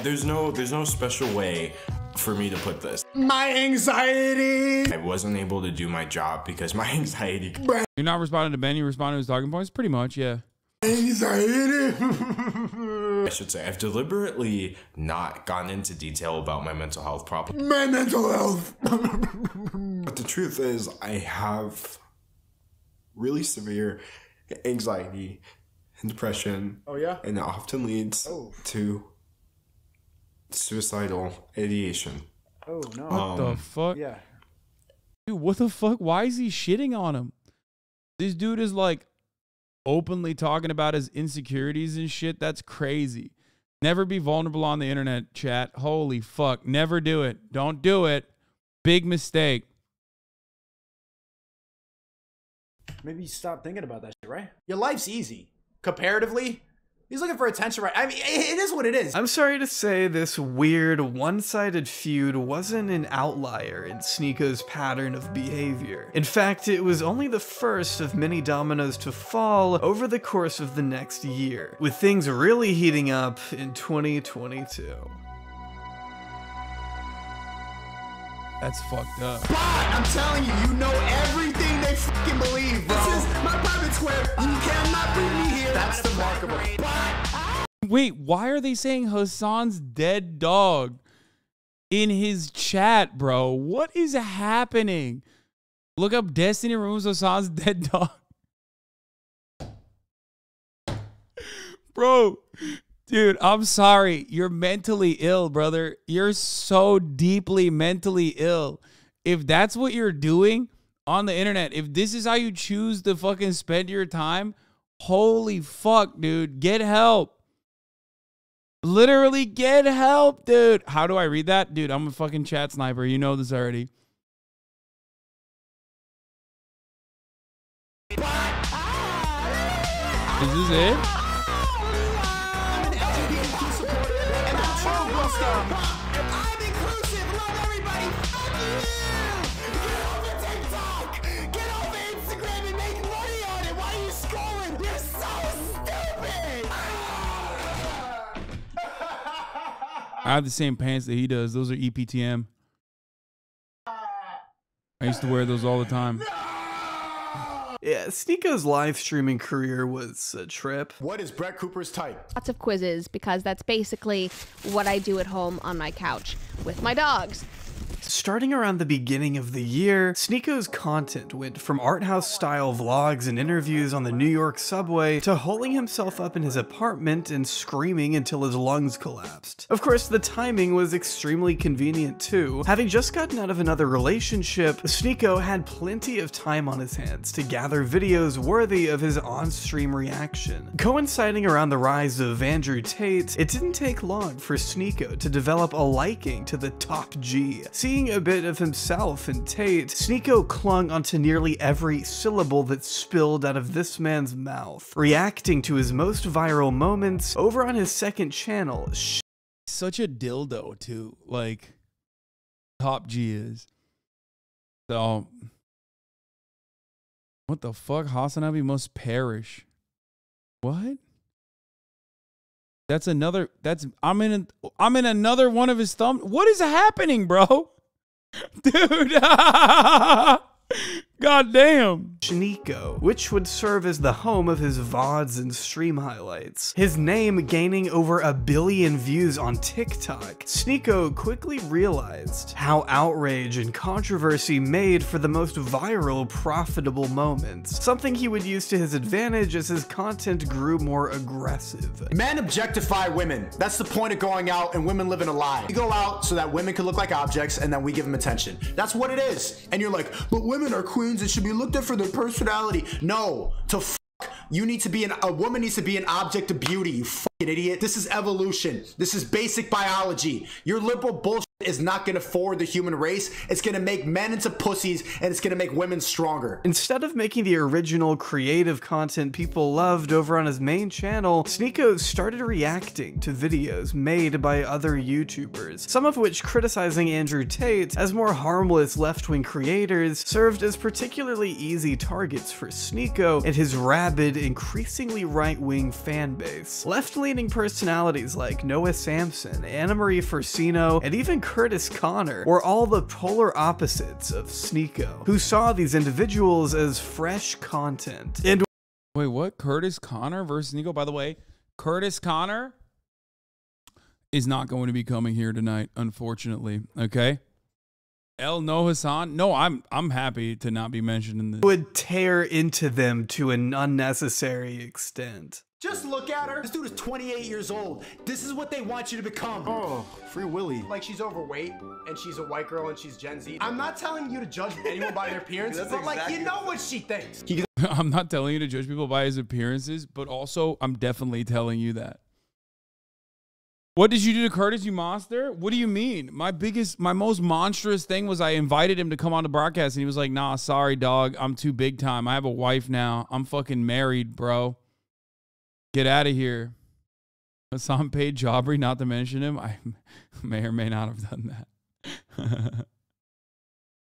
There's no special way for me to put this. My anxiety! I wasn't able to do my job because my anxiety. You're not responding to Ben, you're responding to his talking points? Pretty much, yeah. Anxiety! I should say, I've deliberately not gone into detail about my mental health problem. My mental health! But the truth is, I have really severe anxiety and depression. Oh, yeah? And it often leads to suicidal ideation. Oh, no. What the fuck? Yeah. Dude, what the fuck? Why is he shitting on him? This dude is like openly talking about his insecurities and shit. That's crazy. Never be vulnerable on the internet, chat. Holy fuck. Never do it. Don't do it. Big mistake. Maybe you stop thinking about that shit, right? Your life's easy. Comparatively. He's looking for attention, right? I mean, it is what it is. I'm sorry to say this weird, one-sided feud wasn't an outlier in Sneako's pattern of behavior. In fact, it was only the first of many dominoes to fall over the course of the next year, with things really heating up in 2022. That's fucked up. But I'm telling you, you know everything they fucking believe, bro. This is my private square. You cannot bring me here. That's the mark of a... Wait, why are they saying Hasan's dead dog in his chat, bro? What is happening? Look up Destiny Rooms Hasan's dead dog. Bro, dude, I'm sorry. You're mentally ill, brother. You're so deeply mentally ill. If that's what you're doing on the internet, if this is how you choose to fucking spend your time, holy fuck, dude. Get help. Literally get help, dude. How do I read that? Dude, I'm a fucking chat sniper. You know this already. Is this it? I'm inclusive. Love everybody. Fuck you. Get over TikTok. Get over Instagram and make money on it. Why are you scrolling? You're so stupid. I have the same pants that he does. Those are EPTM. I used to wear those all the time. Yeah, Sneako's live streaming career was a trip. What is Brett Cooper's type? Lots of quizzes because that's basically what I do at home on my couch with my dogs. Starting around the beginning of the year, Sneako's content went from art house style vlogs and interviews on the New York subway to holding himself up in his apartment and screaming until his lungs collapsed. Of course, the timing was extremely convenient too. Having just gotten out of another relationship, Sneako had plenty of time on his hands to gather videos worthy of his on-stream reaction. Coinciding around the rise of Andrew Tate, it didn't take long for Sneako to develop a liking to the top G. Seeing a bit of himself in Tate, Sneako clung onto nearly every syllable that spilled out of this man's mouth, reacting to his most viral moments over on his second channel. Such a dildo, too. Like, Top G is. So, what the fuck? HasanAbi must perish. What? That's another. That's I'm in another one of his thumb. What is happening, bro? Dude. God damn. Sneako, which would serve as the home of his VODs and stream highlights. His name gaining over 1 billion views on TikTok, Sneako quickly realized how outrage and controversy made for the most viral, profitable moments, something he would use to his advantage as his content grew more aggressive. Men objectify women. That's the point of going out, and women live in a lie. We go out so that women can look like objects, and then we give them attention. That's what it is. And you're like, but women are queens and should be looked at for their personality. No, you need to be a woman needs to be an object of beauty, you fucking idiot. This is evolution. This is basic biology. Your liberal bullshit is not gonna forward the human race. It's gonna make men into pussies, and it's gonna make women stronger. Instead of making the original creative content people loved over on his main channel, Sneako started reacting to videos made by other YouTubers, some of which criticizing Andrew Tate as more harmless left-wing creators served as particularly easy targets for Sneako and his rabid, increasingly right-wing fan base. Left-leaning personalities like Noah Samson, Anna Marie Forcino, and even Curtis Connor were all the polar opposites of Sneako, who saw these individuals as fresh content. And wait, what? Curtis Connor versus Sneako? By the way, Curtis Connor is not going to be coming here tonight, unfortunately. Okay. No Hassan. No, I'm happy to not be mentioned in this. Would tear into them to an unnecessary extent. Just look at her. This dude is 28 years old. This is what they want you to become. Oh, Free Willy. Like, she's overweight, and she's a white girl, and she's Gen Z. I'm not telling you to judge anyone by their appearance, but like, you know what she thinks. I'm not telling you to judge people by his appearances, but also I'm definitely telling you that. What did you do to Curtis, you monster? What do you mean? My most monstrous thing was I invited him to come on the broadcast, and he was like, nah, sorry, dog. I'm too big time. I have a wife now. I'm fucking married, bro. Get out of here. Hassan paid Jabri not to mention him. I may or may not have done that.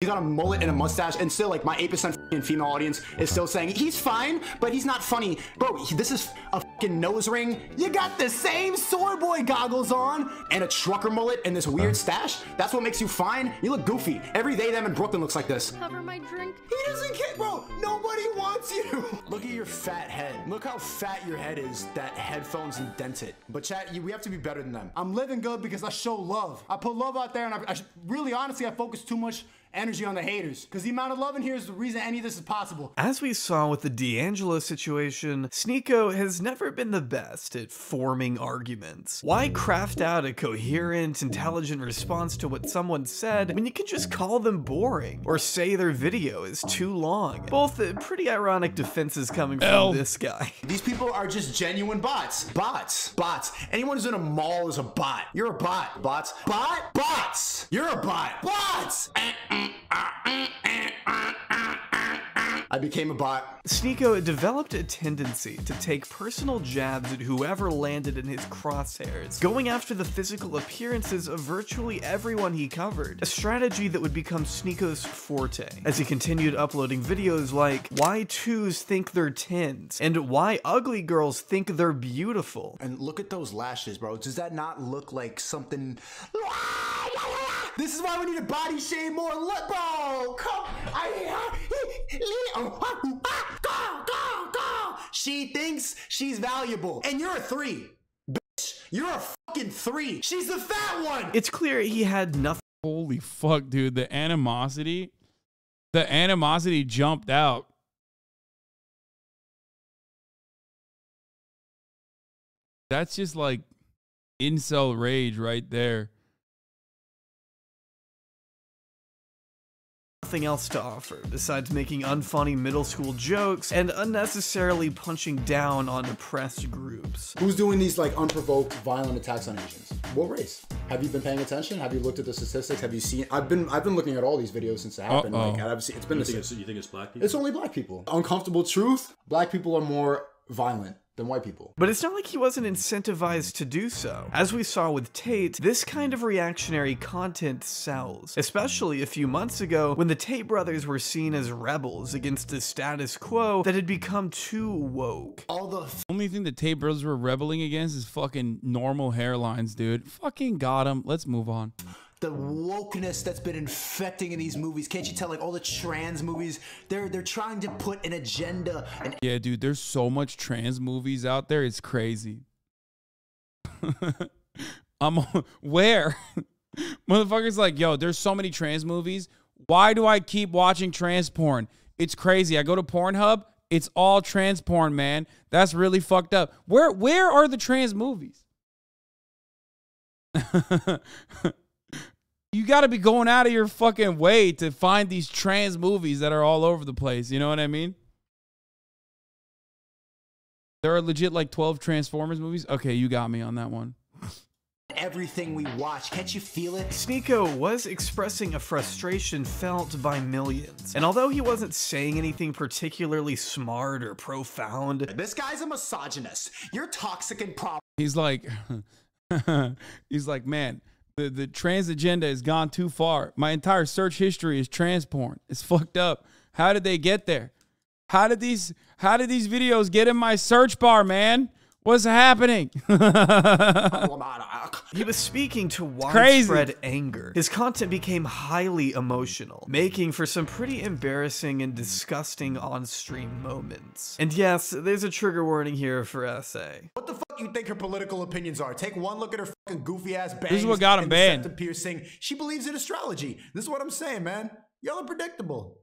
He's got a mullet and a mustache, and still, like, my 8% female audience is still saying, he's fine, but he's not funny. Bro, this is a fucking nose ring. You got the same Soy Boy goggles on, and a trucker mullet and this weird stash. That's what makes you fine? You look goofy. Every day them in Brooklyn looks like this. Cover my drink. He doesn't care, bro. Nobody wants you. Look at your fat head. Look how fat your head is. That headphones indent it. But chat, we have to be better than them. I'm living good because I show love. I put love out there, and I really, honestly, I focus too much energy on the haters, because the amount of love in here is the reason any of this is possible. As we saw with the D'Angelo situation, Sneako has never been the best at forming arguments. Why craft out a coherent, intelligent response to what someone said when you can just call them boring, or say their video is too long? Both pretty ironic defenses coming from this guy. These people are just genuine bots. Bots. Anyone who's in a mall is a bot. You're a bot. Bots. Bots. You're a bot. Bots. I became a bot. Sneako developed a tendency to take personal jabs at whoever landed in his crosshairs, going after the physical appearances of virtually everyone he covered, a strategy that would become Sneako's forte, as he continued uploading videos like why 2s think they're 10s, and why ugly girls think they're beautiful. And look at those lashes, bro. Does that not look like something? This is why we need to body shame more. Look, bro. Come. She thinks she's valuable, and you're a 3. Bitch, you're a fucking 3. She's the fat one. It's clear he had nothing. Holy fuck, dude. The animosity jumped out. That's just like incel rage right there. Nothing else to offer besides making unfunny middle school jokes and unnecessarily punching down on oppressed groups. Who's doing these like unprovoked violent attacks on Asians? What race? Have you been paying attention? Have you looked at the statistics? Have you seen? I've been looking at all these videos since it happened. Like, it's been. You think it's black people? It's only black people. Uncomfortable truth. Black people are more violent than white people. But it's not like he wasn't incentivized to do so. As we saw with Tate, this kind of reactionary content sells, especially a few months ago when the Tate brothers were seen as rebels against the status quo that had become too woke. Only thing the Tate brothers were rebelling against is fucking normal hairlines, dude. Fucking got him. Let's move on. The wokeness that's been infecting in these movies. Can't you tell, like all the trans movies, they're trying to put an agenda. And Yeah, dude, there's so much trans movies out there. It's crazy. Where? Motherfuckers like, yo, there's so many trans movies. Why do I keep watching trans porn? It's crazy. I go to Pornhub. It's all trans porn, man. That's really fucked up. Where are the trans movies? You got to be going out of your fucking way to find these trans movies that are all over the place. You know what I mean? There are legit like 12 Transformers movies. Okay, you got me on that one. everything we watch. Can't you feel it? Sneako was expressing a frustration felt by millions. And although he wasn't saying anything particularly smart or profound, this guy's a misogynist. You're toxic and problem. He's like, man, the trans agenda has gone too far. My entire search history is trans porn. It's fucked up. How did they get there? How did these videos get in my search bar, man? What's happening? He was speaking to widespread anger. His content became highly emotional, making for some pretty embarrassing and disgusting on-stream moments. And yes, there's a trigger warning here for SA. What the fuck you think her political opinions are? Take one look at her fucking goofy ass bangs. This is what got him banned. And piercing. She believes in astrology. This is what I'm saying, man. Y'all are predictable.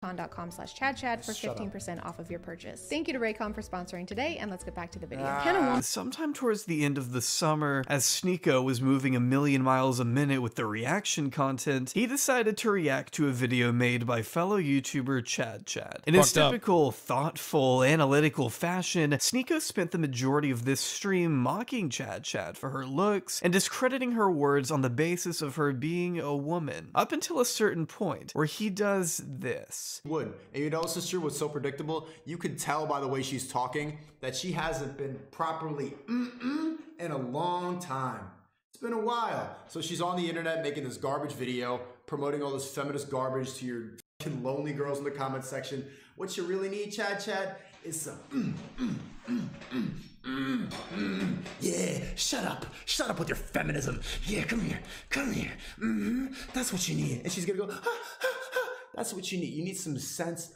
Raycon.com/ChadChad for 15% off of your purchase. Thank you to Raycon for sponsoring today, and let's get back to the video. Sometime towards the end of the summer, as Sneako was moving a million miles a minute with the reaction content, he decided to react to a video made by fellow YouTuber Chad. In his typical thoughtful, analytical fashion, Sneako spent the majority of this stream mocking Chad for her looks and discrediting her words on the basis of her being a woman, up until a certain point where he does this. Would. And you know, sister, what's so predictable? You could tell by the way she's talking that she hasn't been properly in a long time. It's been a while. So she's on the internet making this garbage video, promoting all this feminist garbage to your fucking lonely girls in the comment section. What you really need, Chad, is some yeah, shut up with your feminism. Yeah, come here. That's what you need. And she's gonna go, that's what you need. You need some sense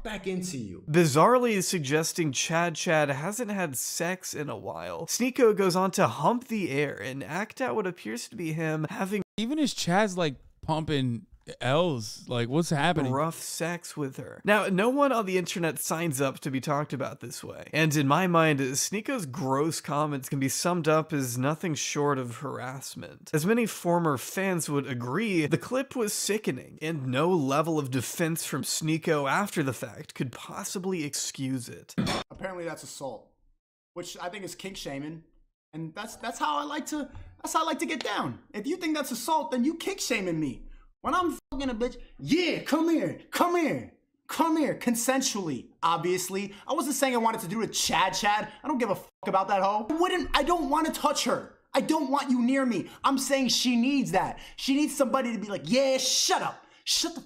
back into you. Bizarrely suggesting Chad hasn't had sex in a while, Sneako goes on to hump the air and act out what appears to be him having even his Chad's like pumping L's. Like, what's happening? Rough sex with her. Now, no one on the internet signs up to be talked about this way. And in my mind, Sneako's gross comments can be summed up as nothing short of harassment. As many former fans would agree, the clip was sickening, and no level of defense from Sneako after the fact could possibly excuse it. Apparently that's assault, which I think is kink shaming. And that's how I like to get down. If you think that's assault, then you kink shaming me. When I'm fucking a bitch, yeah, come here, consensually, obviously. I wasn't saying I wanted to do it with Chad. I don't give a fuck about that hoe. I don't want to touch her. I don't want you near me. I'm saying she needs that. She needs somebody to be like, yeah, shut up. Shut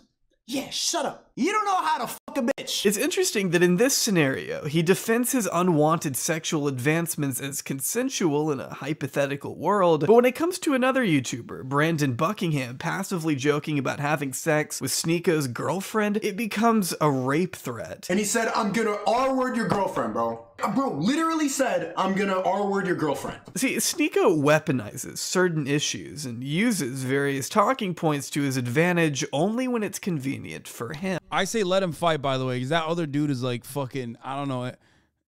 up. You don't know how to fuck a bitch. It's interesting that in this scenario, he defends his unwanted sexual advancements as consensual in a hypothetical world, but when it comes to another YouTuber, Brandon Buckingham, passively joking about having sex with Sneako's girlfriend, it becomes a rape threat. And he said, I'm gonna R-word your girlfriend, bro. Bro literally said, I'm gonna R-word your girlfriend. See, Sneako weaponizes certain issues and uses various talking points to his advantage only when it's convenient for him. I say let him fight, by the way, because that other dude is like fucking, I don't know.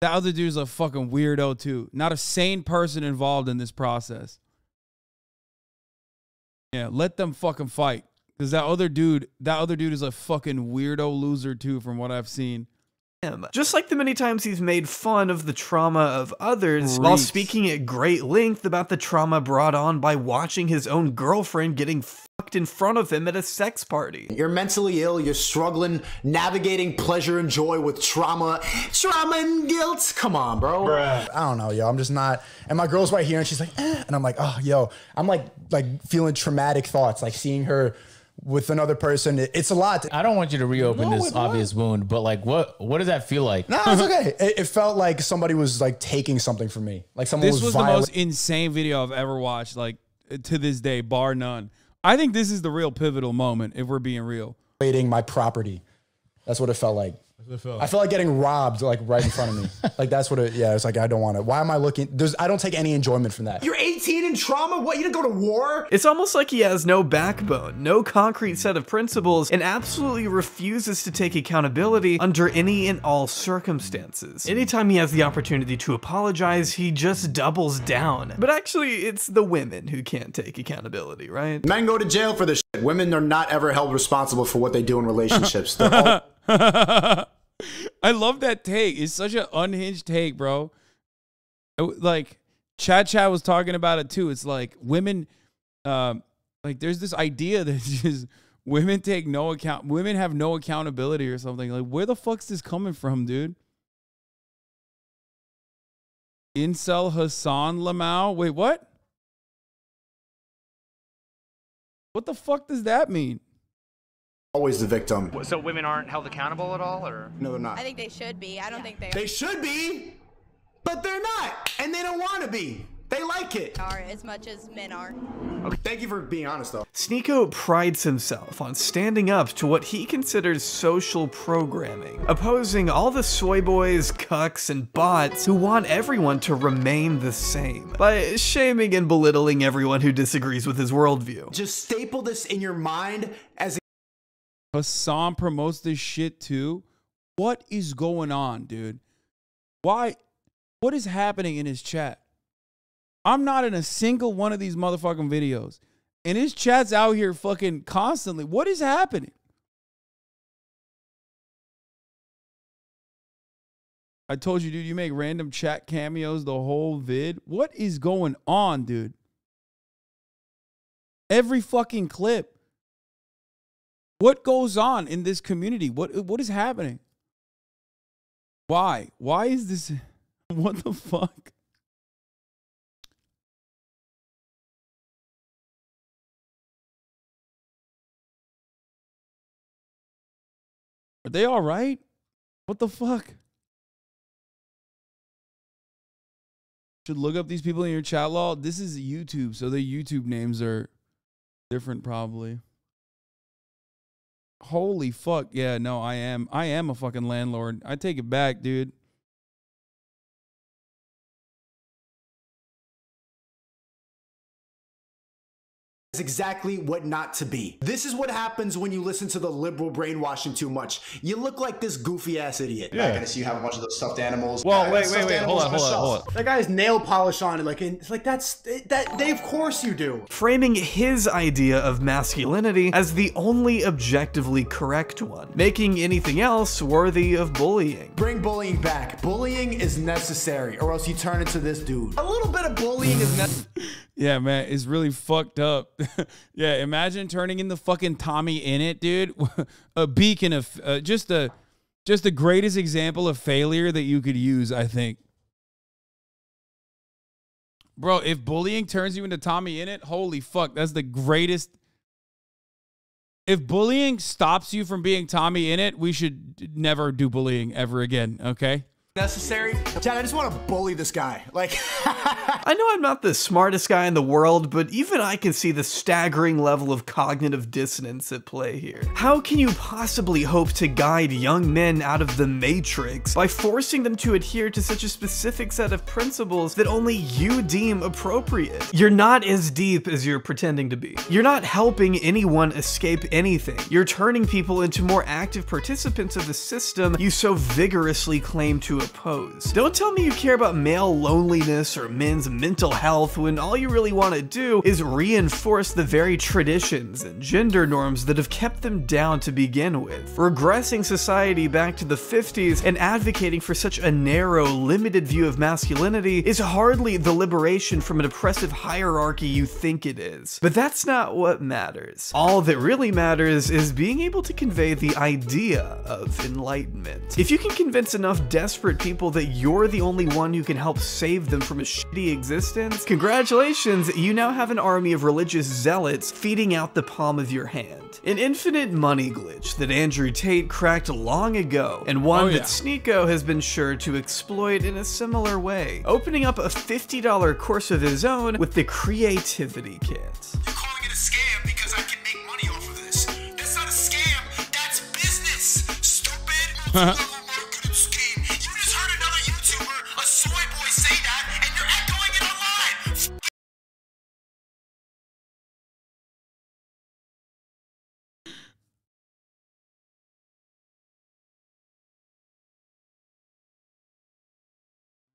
That other dude is a fucking weirdo too. Not a sane person involved in this process. Yeah, let them fucking fight. Because that other dude is a fucking weirdo loser too, from what I've seen. Just like the many times he's made fun of the trauma of others while speaking at great length about the trauma brought on by watching his own girlfriend getting fucked fucked in front of him at a sex party. You're mentally ill, you're struggling, navigating pleasure and joy with trauma and guilt. Come on, bro. Bruh. I don't know, yo. I'm just not. And my girl's right here and she's like, eh. And I'm like, oh, yo. I'm like feeling traumatic thoughts, like seeing her with another person. It's a lot. I don't want you to reopen this obvious wound, but like, what does that feel like? No, it's okay. It felt like somebody was like taking something from me. Like someone This was the most insane video I've ever watched, like to this day, bar none. I think this is the real pivotal moment, if we're being real. My property. That's what it felt like. I felt like getting robbed, like right in front of me. Like that's what it. Yeah, it's like I don't want it. Why am I looking? I don't take any enjoyment from that. You're 18 in trauma. What? You didn't go to war? It's almost like he has no backbone, no concrete set of principles, and absolutely refuses to take accountability under any and all circumstances. Anytime he has the opportunity to apologize, he just doubles down. But actually, it's the women who can't take accountability, right? Men go to jail for this shit. Women are not ever held responsible for what they do in relationships. They're all I love that take. It's such an unhinged take, bro. Like Chat was talking about it too. It's like women, like there's this idea that just women take no account. Women have no accountability or something. Like where the fuck's this coming from, dude? Incel Hassan Lamau. Wait, what? What the fuck does that mean? Always the victim. So women aren't held accountable at all, or? No, they're not. I think they should be. I don't think they are. They should be, but they're not, and they don't want to be. They like it. Are as much as men are. Okay, thank you for being honest, though. Sneako prides himself on standing up to what he considers social programming, opposing all the soy boys, cucks, and bots who want everyone to remain the same, by shaming and belittling everyone who disagrees with his worldview. Just staple this in your mind as Hassan promotes this shit too. What is going on, dude? Why? What is happening in his chat? I'm not in a single one of these motherfucking videos. And his chat's out here fucking constantly. What is happening? I told you, dude, you make random chat cameos the whole vid. What is going on, dude? Every fucking clip. What goes on in this community? What is happening? Why? Why is this? What the fuck? Are they all right? What the fuck? Should look up these people in your chat log. This is YouTube, so their YouTube names are different probably. Holy fuck. Yeah, no, I am a fucking landlord. I take it back, dude. Is exactly what not to be. This is what happens when you listen to the liberal brainwashing too much. You look like this goofy ass idiot. Yeah. Back and see you have a bunch of those stuffed animals. Well, wait, hold on. That guy has nail polish on it. Like, it's like they of course you do. Framing his idea of masculinity as the only objectively correct one, making anything else worthy of bullying. Bring bullying back. Bullying is necessary, or else you turn into this dude. A little bit of bullying is necessary. Yeah, man, it's really fucked up. Yeah, imagine turning into fucking Tommy Innit, dude. A beacon of just the greatest example of failure that you could use, I think. Bro, if bullying turns you into Tommy Innit, holy fuck, that's the greatest. If bullying stops you from being Tommy Innit, we should never do bullying ever again, okay? Necessary. Chad, I just want to bully this guy. Like, I know I'm not the smartest guy in the world, but even I can see the staggering level of cognitive dissonance at play here. How can you possibly hope to guide young men out of the matrix by forcing them to adhere to such a specific set of principles that only you deem appropriate? You're not as deep as you're pretending to be. You're not helping anyone escape anything. You're turning people into more active participants of the system you so vigorously claim to oppose. Don't tell me you care about male loneliness or men's mental health when all you really want to do is reinforce the very traditions and gender norms that have kept them down to begin with. Regressing society back to the 50s and advocating for such a narrow, limited view of masculinity is hardly the liberation from an oppressive hierarchy you think it is. But that's not what matters. All that really matters is being able to convey the idea of enlightenment. If you can convince enough desperate people that you're the only one who can help save them from a shitty existence, congratulations, you now have an army of religious zealots feeding out the palm of your hand. An infinite money glitch that Andrew Tate cracked long ago, and one that Sneako has been sure to exploit in a similar way, opening up a $50 course of his own with the Creativity Kit. You're calling it a scam because I can make money off of this. That's not a scam, that's business, stupid. Marketing scheme. You just heard another YouTuber, a soy boy, say that, and you're echoing it online.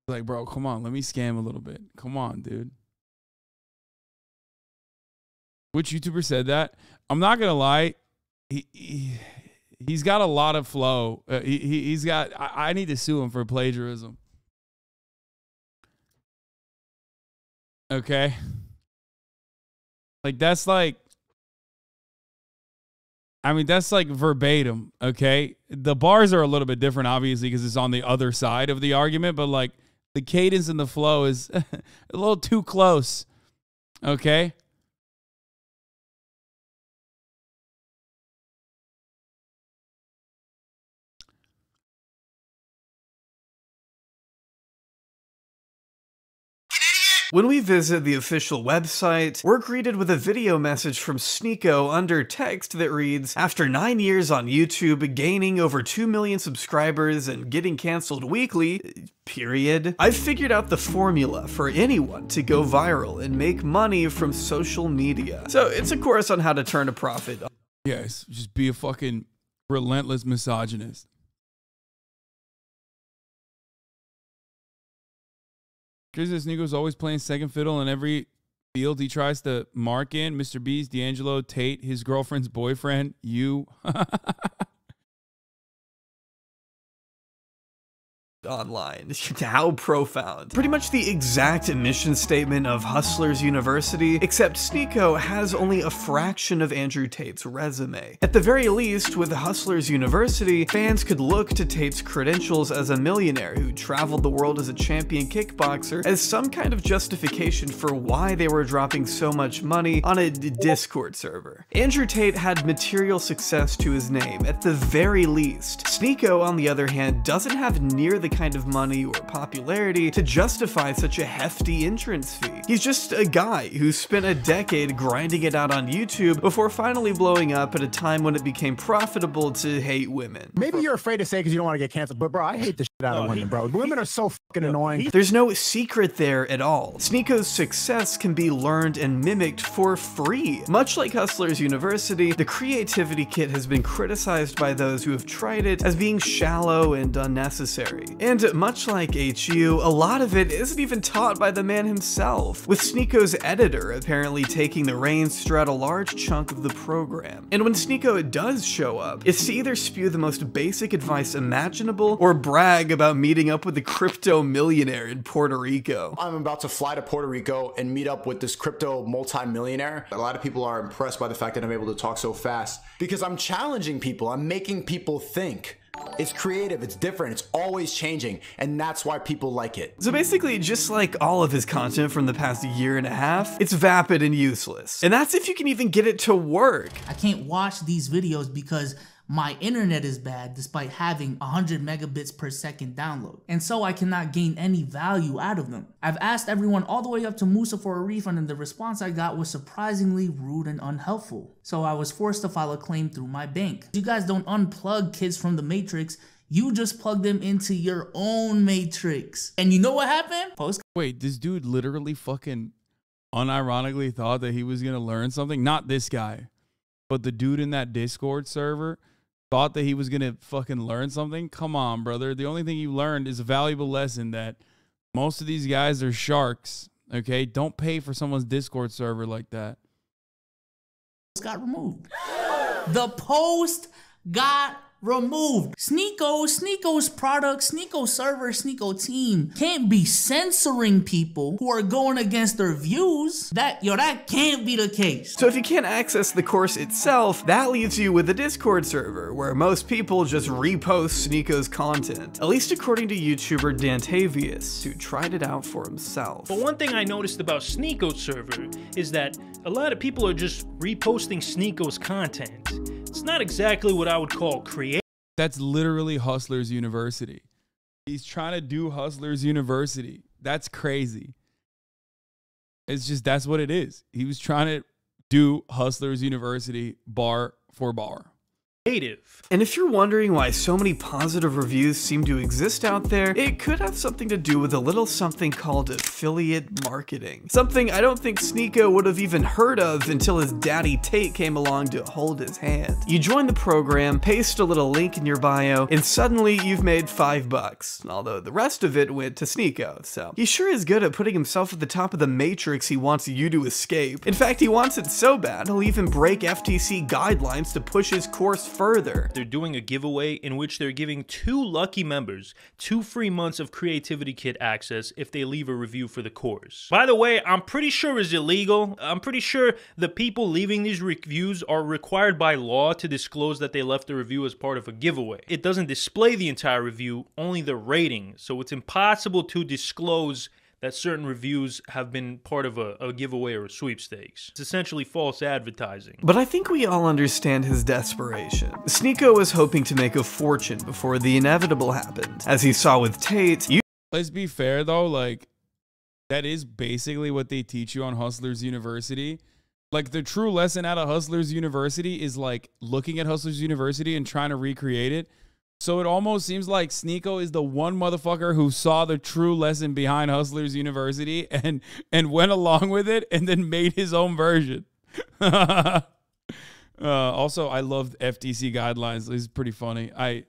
Like, bro, come on, let me scam a little bit. Come on, dude. Which YouTuber said that? I'm not gonna lie, he's got a lot of flow. He's got. I need to sue him for plagiarism. Okay, like that's like. I mean, that's like verbatim. Okay, the bars are a little bit different, obviously, because it's on the other side of the argument. But like, the cadence and the flow is a little too close. Okay. When we visit the official website, we're greeted with a video message from Sneako under text that reads, "After 9 years on YouTube, gaining over 2 million subscribers and getting canceled weekly, period, I've figured out the formula for anyone to go viral and make money from social media." So it's a course on how to turn a profit. Yes, just be a fucking relentless misogynist. Because Sneako's always playing second fiddle in every field he tries to mark in. Mr. Beast, D'Angelo, Tate, his girlfriend's boyfriend, you. Online. How profound. Pretty much the exact mission statement of Hustlers University, except Sneako has only a fraction of Andrew Tate's resume. At the very least, with Hustlers University, fans could look to Tate's credentials as a millionaire who traveled the world as a champion kickboxer as some kind of justification for why they were dropping so much money on a Discord server. Andrew Tate had material success to his name, at the very least. Sneako, on the other hand, doesn't have near the kind of money or popularity to justify such a hefty entrance fee. He's just a guy who spent a decade grinding it out on YouTube before finally blowing up at a time when it became profitable to hate women. Maybe you're afraid to say because you don't want to get canceled, but bro, I hate the shit out of women, bro. Women are so fucking annoying. There's no secret there at all. Sneako's success can be learned and mimicked for free. Much like Hustlers University, the Creativity Kit has been criticized by those who have tried it as being shallow and unnecessary. And much like HU, a lot of it isn't even taught by the man himself, with Sneako's editor apparently taking the reins throughout a large chunk of the program. And when Sneako does show up, it's to either spew the most basic advice imaginable or brag about meeting up with the crypto millionaire in Puerto Rico. I'm about to fly to Puerto Rico and meet up with this crypto multi-millionaire. A lot of people are impressed by the fact that I'm able to talk so fast because I'm challenging people. I'm making people think. It's creative, it's different, it's always changing, and that's why people like it. So basically, just like all of his content from the past year and a half, it's vapid and useless. And that's if you can even get it to work. I can't watch these videos because my internet is bad despite having 100 megabits per second download, and so I cannot gain any value out of them. I've asked everyone all the way up to Musa for a refund, and the response I got was surprisingly rude and unhelpful. So I was forced to file a claim through my bank. You guys don't unplug kids from the Matrix, you just plug them into your own Matrix. And you know what happened? Wait, this dude literally fucking unironically thought that he was gonna learn something? Not this guy, but the dude in that Discord server thought that he was gonna fucking learn something? Come on, brother. The only thing you learned is a valuable lesson that most of these guys are sharks. Okay, don't pay for someone's Discord server like that. Got removed. The post got removed. Sneako's product, Sneako server, Sneako team can't be censoring people who are going against their views. That can't be the case. So if you can't access the course itself, that leaves you with a Discord server where most people just repost Sneako's content. At least according to YouTuber Dantavius, who tried it out for himself. But one thing I noticed about Sneako's server is that a lot of people are just reposting Sneako's content. It's not exactly what I would call creative. That's literally Hustlers University. He's trying to do Hustlers University. That's crazy. It's just, that's what it is. He was trying to do Hustlers University bar for bar. And if you're wondering why so many positive reviews seem to exist out there, it could have something to do with a little something called affiliate marketing. Something I don't think Sneako would have even heard of until his daddy Tate came along to hold his hand. You join the program, paste a little link in your bio, and suddenly you've made $5, although the rest of it went to Sneako, so he sure is good at putting himself at the top of the matrix he wants you to escape. In fact, he wants it so bad, he'll even break FTC guidelines to push his course further. They're doing a giveaway in which they're giving 2 lucky members 2 free months of Creativity Kit access if they leave a review for the course. By the way, I'm pretty sure it's illegal. I'm pretty sure the people leaving these reviews are required by law to disclose that they left a review as part of a giveaway. It doesn't display the entire review, only the rating, so it's impossible to disclose that certain reviews have been part of a giveaway or a sweepstakes. It's essentially false advertising. But I think we all understand his desperation. Sneako was hoping to make a fortune before the inevitable happened. As he saw with Tate, let's be fair though, like, that is basically what they teach you on Hustlers University. Like, the true lesson out of Hustlers University is like looking at Hustlers University and trying to recreate it. So it almost seems like Sneako is the one motherfucker who saw the true lesson behind Hustlers University and went along with it and then made his own version. Also, I loved FTC guidelines. This is pretty funny. I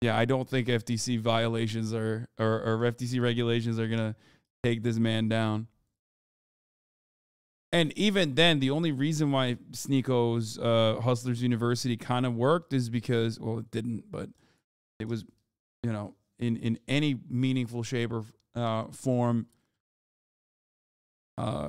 don't think FTC violations or FTC regulations are gonna take this man down. And even then, the only reason why Sneako's Hustlers University kind of worked is because, well, it didn't, but it was, you know, in any meaningful shape or form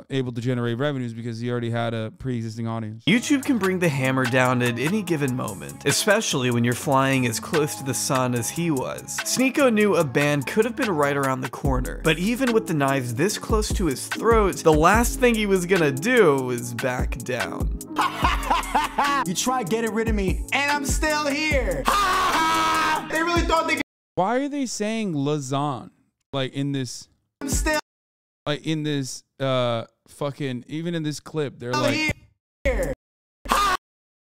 able to generate revenues because he already had a pre-existing audience. YouTube can bring the hammer down at any given moment, especially when you're flying as close to the sun as he was. Sneako knew a ban could have been right around the corner, but even with the knives this close to his throat, the last thing he was gonna do was back down. You try getting rid of me, and I'm still here. They really thought they could. Why are they saying Lazan? Like in this, I'm still like in this fucking, even in this clip, they're like here.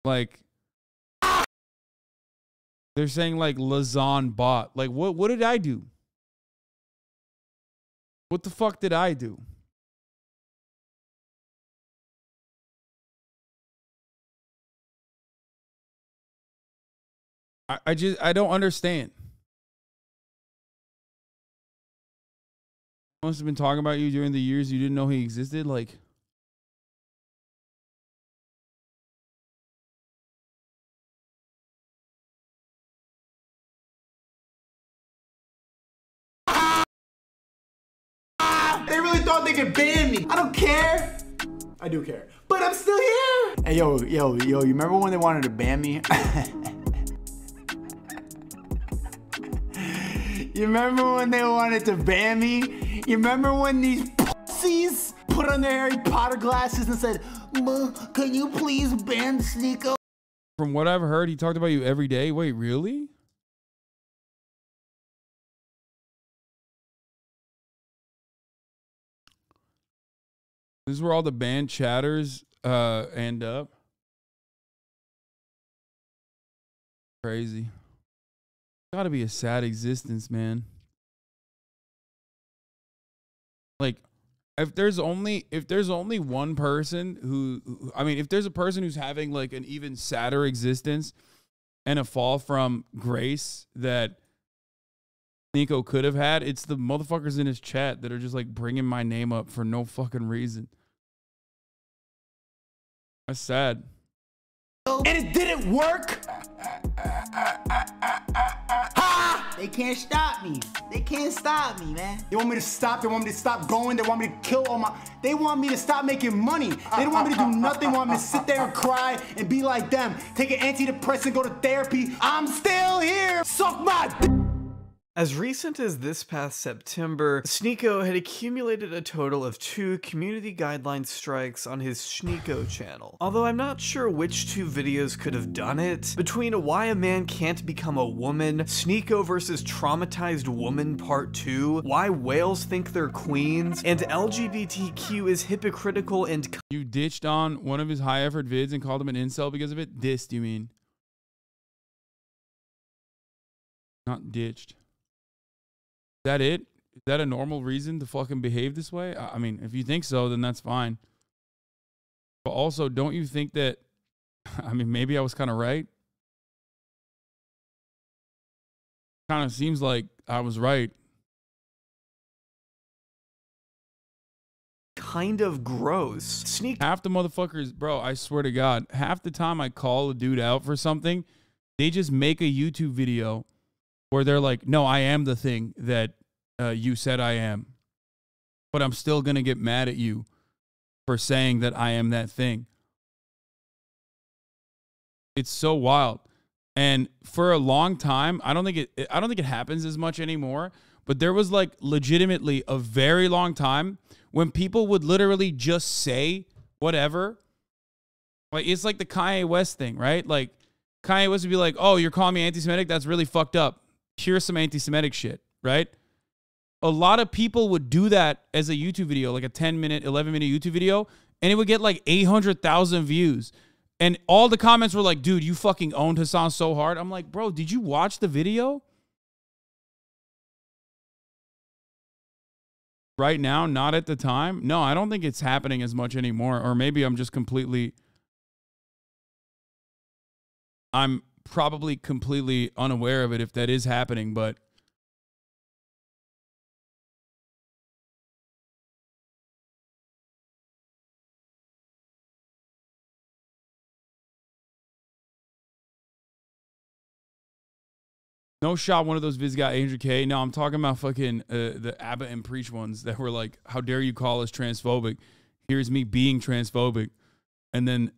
Like they're saying like Lazan bot. Like what did I do? What the fuck did I do? I don't understand. Must have been talking about you during the years you didn't know he existed. Like, They really thought they could ban me. I don't care. I do care, but I'm still here. Hey, yo, you remember when they wanted to ban me? You remember when they wanted to ban me? You remember when these pussies put on their Harry Potter glasses and said, "Ma, can you please ban Sneako?" From what I've heard, he talked about you every day. Wait, really? This is where all the band chatters end up. Crazy. Gotta be a sad existence, man. Like, if there's only one person who, I mean, if there's a person who's having like an even sadder existence and a fall from grace that Sneako could have had. It's the motherfuckers in his chat that are just like bringing my name up for no fucking reason. That's sad. And it didn't work. Ha! They can't stop me. They can't stop me, man. They want me to stop. They want me to stop going. They want me to kill all my... They want me to stop making money. They don't want me to do nothing. They want me to sit there and cry and be like them. Take an antidepressant, go to therapy. I'm still here. Suck my... As recent as this past September, Sneako had accumulated a total of 2 community guideline strikes on his Sneako channel. Although I'm not sure which 2 videos could have done it, between Why a Man Can't Become a Woman, Sneako versus Traumatized Woman Part 2, Why Whales Think They're Queens, and LGBTQ is hypocritical and... You ditched on one of his high effort vids and called him an incel because of it? Dissed, you mean? Not ditched. Is that it? Is that a normal reason to fucking behave this way? I mean, if you think so, then that's fine. But also, don't you think that, I mean, maybe I was kind of right? Kind of seems like I was right. Kind of gross. Half the motherfuckers, bro, I swear to God, half the time I call a dude out for something, they just make a YouTube video where they're like, no, I am the thing that you said I am. But I'm still going to get mad at you for saying that I am that thing. It's so wild. And for a long time, I don't think it happens as much anymore, but there was like legitimately a very long time when people would literally just say whatever. Like it's like the Kanye West thing, right? Like Kanye West would be like, "Oh, you're calling me anti-Semitic? That's really fucked up. Here's some anti-Semitic shit," right? A lot of people would do that as a YouTube video, like a 10-minute, 11-minute YouTube video, and it would get like 800,000 views. And all the comments were like, dude, you fucking owned Hasan so hard. I'm like, bro, did you watch the video? Right now, not at the time. No, I don't think it's happening as much anymore. Or maybe I'm just I'm probably completely unaware of it if that is happening, but no shot one of those vids got 800K. No, I'm talking about fucking the Abba and Preach ones that were like, how dare you call us transphobic? Here's me being transphobic. And then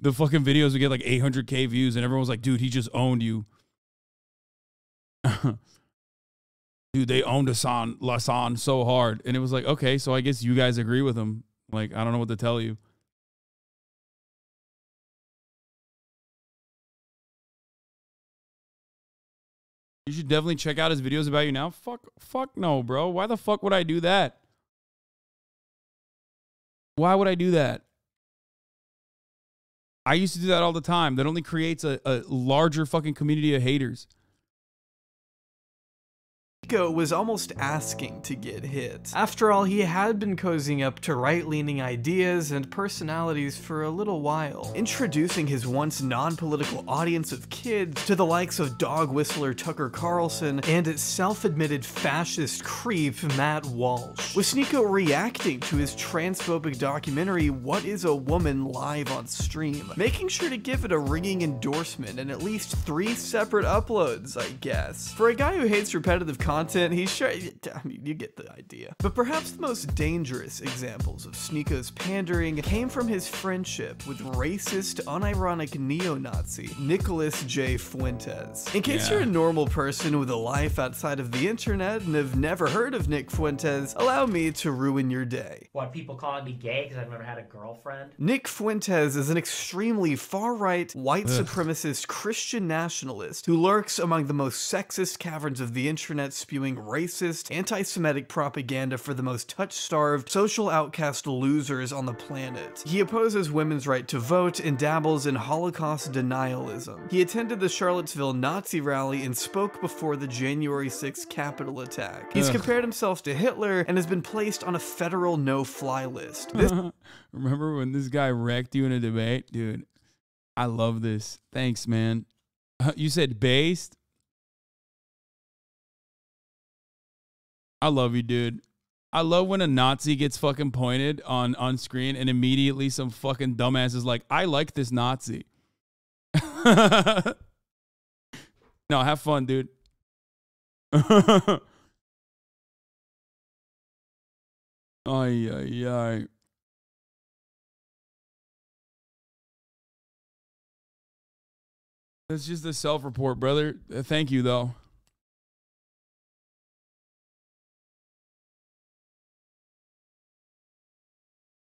the fucking videos would get like 800K views and everyone was like, dude, he just owned you. Dude, they owned Hasan so hard. And it was like, okay, so I guess you guys agree with him. Like, I don't know what to tell you. You should definitely check out his videos about you now. Fuck no, bro. Why the fuck would I do that? Why would I do that? I used to do that all the time. That only creates a larger fucking community of haters. Sneako was almost asking to get hit. After all, he had been cozying up to right-leaning ideas and personalities for a little while, introducing his once non-political audience of kids to the likes of dog whistler Tucker Carlson and its self-admitted fascist creep Matt Walsh. With Sneako reacting to his transphobic documentary What is a Woman live on stream, making sure to give it a ringing endorsement and at least 3 separate uploads, I guess. For a guy who hates repetitive content, he's sure, I mean, you get the idea. But perhaps the most dangerous examples of Sneako's pandering came from his friendship with racist, unironic neo-Nazi Nicholas J. Fuentes. In case you're a normal person with a life outside of the internet and have never heard of Nick Fuentes, allow me to ruin your day. What, people calling me gay because I've never had a girlfriend? Nick Fuentes is an extremely far-right, white supremacist Christian nationalist who lurks among the most sexist caverns of the internet, spewing racist, anti-Semitic propaganda for the most touch-starved, social outcast losers on the planet. He opposes women's right to vote and dabbles in Holocaust denialism. He attended the Charlottesville Nazi rally and spoke before the January 6th Capitol attack. He's compared himself to Hitler and has been placed on a federal no-fly list. Remember when this guy wrecked you in a debate? Dude, I love this. Thanks, man. You said based? I love you, dude. I love when a Nazi gets fucking pointed on screen and immediately some fucking dumbass is like, I like this Nazi. No, have fun, dude. Ay, ay, ay. That's just a self-report, brother. Thank you, though.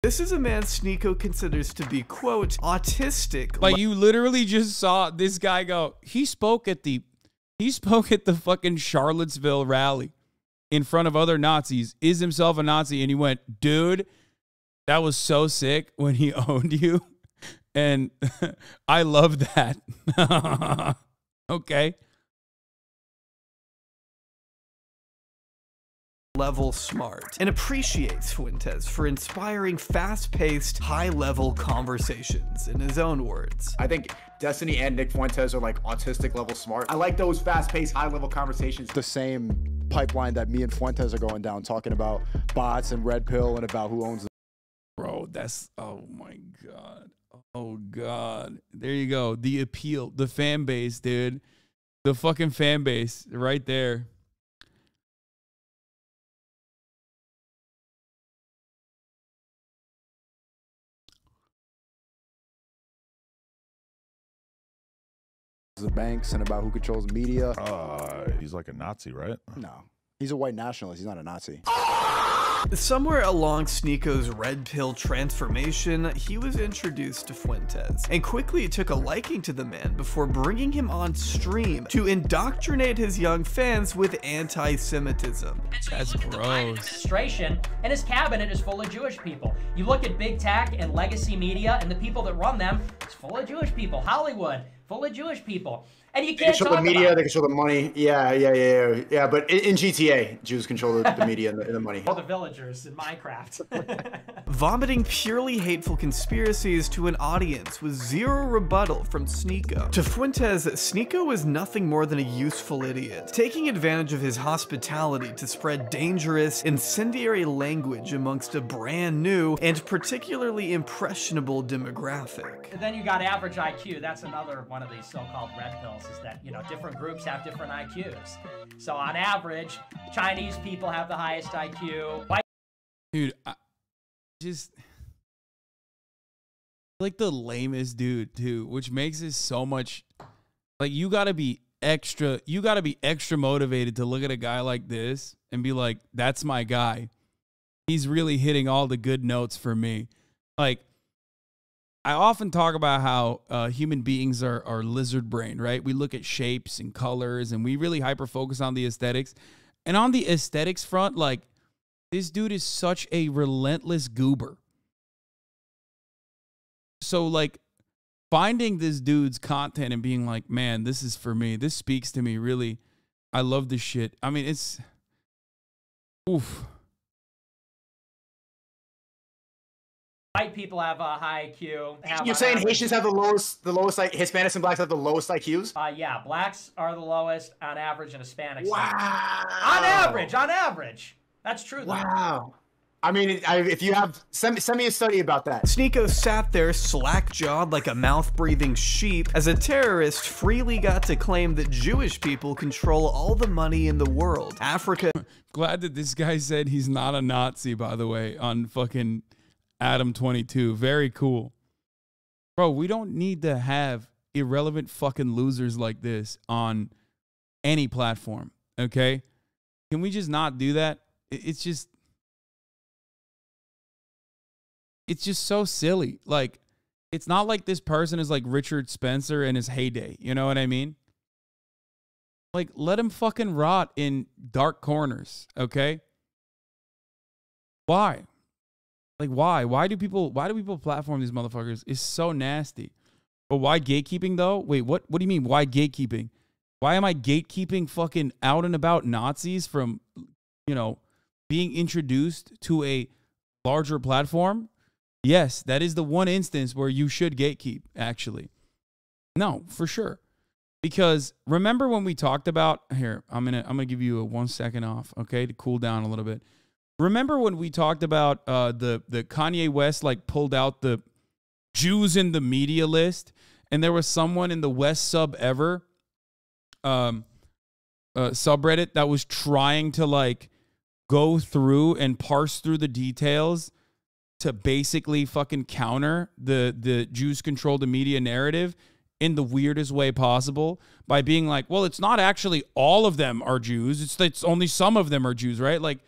This is a man Sneako considers to be, quote, autistic. Like, you literally just saw this guy go, he spoke at the fucking Charlottesville rally in front of other Nazis, is himself a Nazi, and he went, dude, that was so sick when he owned you. And I love that. Okay. Level smart and appreciates Fuentes for inspiring fast-paced, high-level conversations, in his own words. I think Destiny and Nick Fuentes are like autistic level smart. I like those fast-paced, high-level conversations. The same pipeline that me and Fuentes are going down, talking about bots and Red Pill and about who owns them. Bro, that's, oh my God. Oh God. There you go. The appeal, the fan base, dude. The fucking fan base right there. The banks and about who controls the media. He's like a Nazi, right? No. He's a white nationalist. He's not a Nazi. Somewhere along Sneako's red pill transformation, he was introduced to Fuentes and quickly took a liking to the man before bringing him on stream to indoctrinate his young fans with anti-Semitism. That's gross. Administration and his cabinet is full of Jewish people. You look at big tech and legacy media and the people that run them, it's full of Jewish people. Hollywood, full of Jewish people. And you can't control the media, they control the money. Yeah. But in GTA, Jews control the media and the money. All the villagers in Minecraft. Vomiting purely hateful conspiracies to an audience with zero rebuttal from Sneako. To Fuentes, Sneako was nothing more than a useful idiot, taking advantage of his hospitality to spread dangerous, incendiary language amongst a brand new and particularly impressionable demographic. And then you got average IQ. That's another one of these so-called red pills, is that, you know, different groups have different IQs. So on average, Chinese people have the highest IQ. Dude, I just like the lamest dude too, which makes it so much like you gotta be extra motivated to look at a guy like this and be like, that's my guy. He's really hitting all the good notes for me. Like, I often talk about how human beings are lizard brain, right? We look at shapes and colors and we really hyper focus on the aesthetics. And on the aesthetics front, like, this dude is such a relentless goober. So, like, finding this dude's content and being like, man, this is for me. This speaks to me, really. I love this shit. I mean, it's... Oof. White people have a high IQ. You're saying Haitians have the lowest, like Hispanics and blacks have the lowest IQs? Yeah, blacks are the lowest on average and Hispanics. Wow. On average. That's true, though. Wow. I mean, if you have, send me a study about that. Sneako sat there slack-jawed like a mouth-breathing sheep as a terrorist freely got to claim that Jewish people control all the money in the world. Africa... Glad that this guy said he's not a Nazi, by the way, on fucking Adam 22. Very cool. Bro, we don't need to have irrelevant fucking losers like this on any platform, okay? Can we just not do that? It's just so silly. Like, it's not like this person is like Richard Spencer in his heyday. You know what I mean? Like, let him fucking rot in dark corners, okay? Why? Like, why? Why do people platform these motherfuckers? It's so nasty. But why gatekeeping, though? Wait, what do you mean, why gatekeeping? Why am I gatekeeping fucking out and about Nazis from, you know, being introduced to a larger platform? Yes, that is the one instance where you should gatekeep, actually. No, for sure. Because remember when we talked about here, I'm gonna give you a 1 second off, okay, to cool down a little bit. Remember when we talked about the Kanye West like pulled out the Jews in the media list, and there was someone in the West Sub Ever subreddit that was trying to like go through and parse through the details to basically fucking counter the Jews control the media narrative in the weirdest way possible by being like, well, it's not actually all of them are Jews. It's only some of them are Jews, right? Like,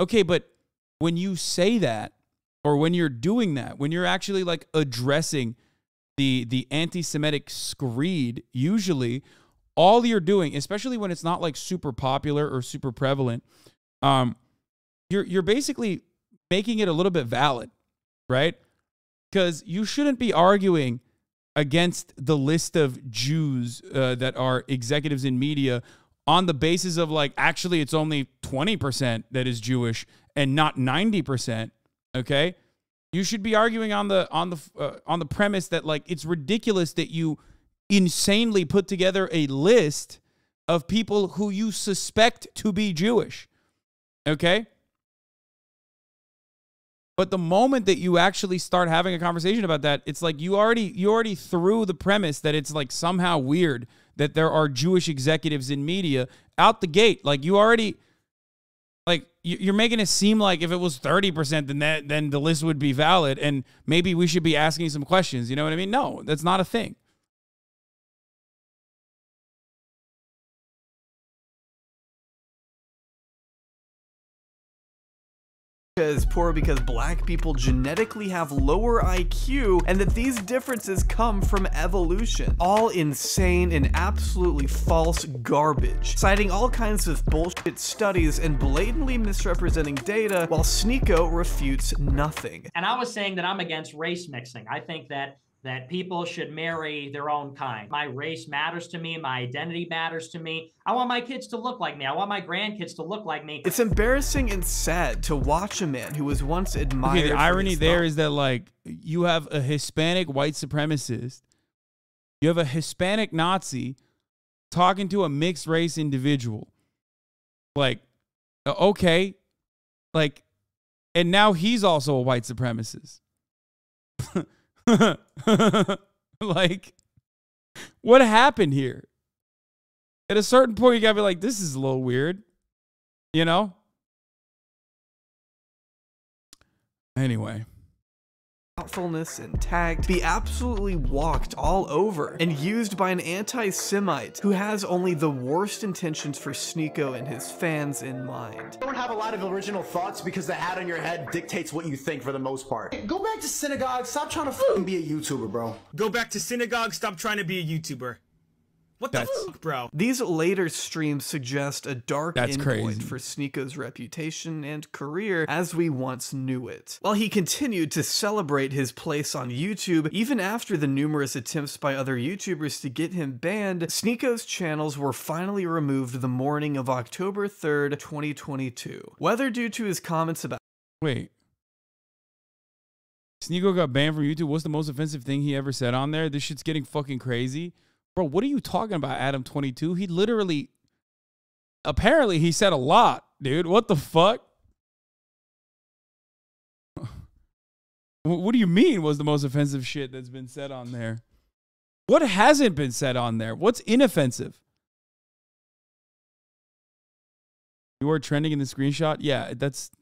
okay, but when you say that, or when you're doing that, when you're actually like addressing the anti-Semitic screed, usually all you're doing, especially when it's not like super popular or super prevalent, you're basically making it a little bit valid, right? Because you shouldn't be arguing against the list of Jews that are executives in media on the basis of like, actually it's only 20% that is Jewish and not 90%. Okay, you should be arguing on the premise that like it's ridiculous that you insanely put together a list of people who you suspect to be Jewish. Okay. But the moment that you actually start having a conversation about that, it's like you already threw the premise that it's like somehow weird that there are Jewish executives in media out the gate. Like you already, like you're making it seem like if it was 30%, then the list would be valid, and maybe we should be asking some questions. You know what I mean? No, that's not a thing. Is poor because black people genetically have lower IQ and that these differences come from evolution. All insane and absolutely false garbage, citing all kinds of bullshit studies and blatantly misrepresenting data while Sneako refutes nothing. And I was saying that I'm against race mixing. I think that people should marry their own kind. My race matters to me. My identity matters to me. I want my kids to look like me. I want my grandkids to look like me. It's embarrassing and sad to watch a man who was once admired. Okay, the irony there is that like you have a Hispanic white supremacist, you have a Hispanic Nazi talking to a mixed race individual. Like, okay, like, and now he's also a white supremacist. Like, what happened here? At a certain point, you gotta be like, this is a little weird, you know? Anyway. Thoughtfulness and tact be absolutely walked all over and used by an anti-Semite who has only the worst intentions for Sneako and his fans in mind. You don't have a lot of original thoughts because the hat on your head dictates what you think for the most part. Go back to synagogue, stop trying to fucking be a YouTuber, bro. Go back to synagogue, stop trying to be a YouTuber. What the fuck, bro? These later streams suggest a dark endpoint crazy for Sneako's reputation and career as we once knew it. While he continued to celebrate his place on YouTube, even after the numerous attempts by other YouTubers to get him banned, Sneako's channels were finally removed the morning of October 3rd, 2022. Whether due to his comments about— Wait. Sneako got banned from YouTube? What's the most offensive thing he ever said on there? This shit's getting fucking crazy. Bro, what are you talking about, Adam22? He literally, apparently he said a lot, dude. What the fuck? What do you mean was the most offensive shit that's been said on there? What hasn't been said on there? What's inoffensive? You are trending in the screenshot? Yeah,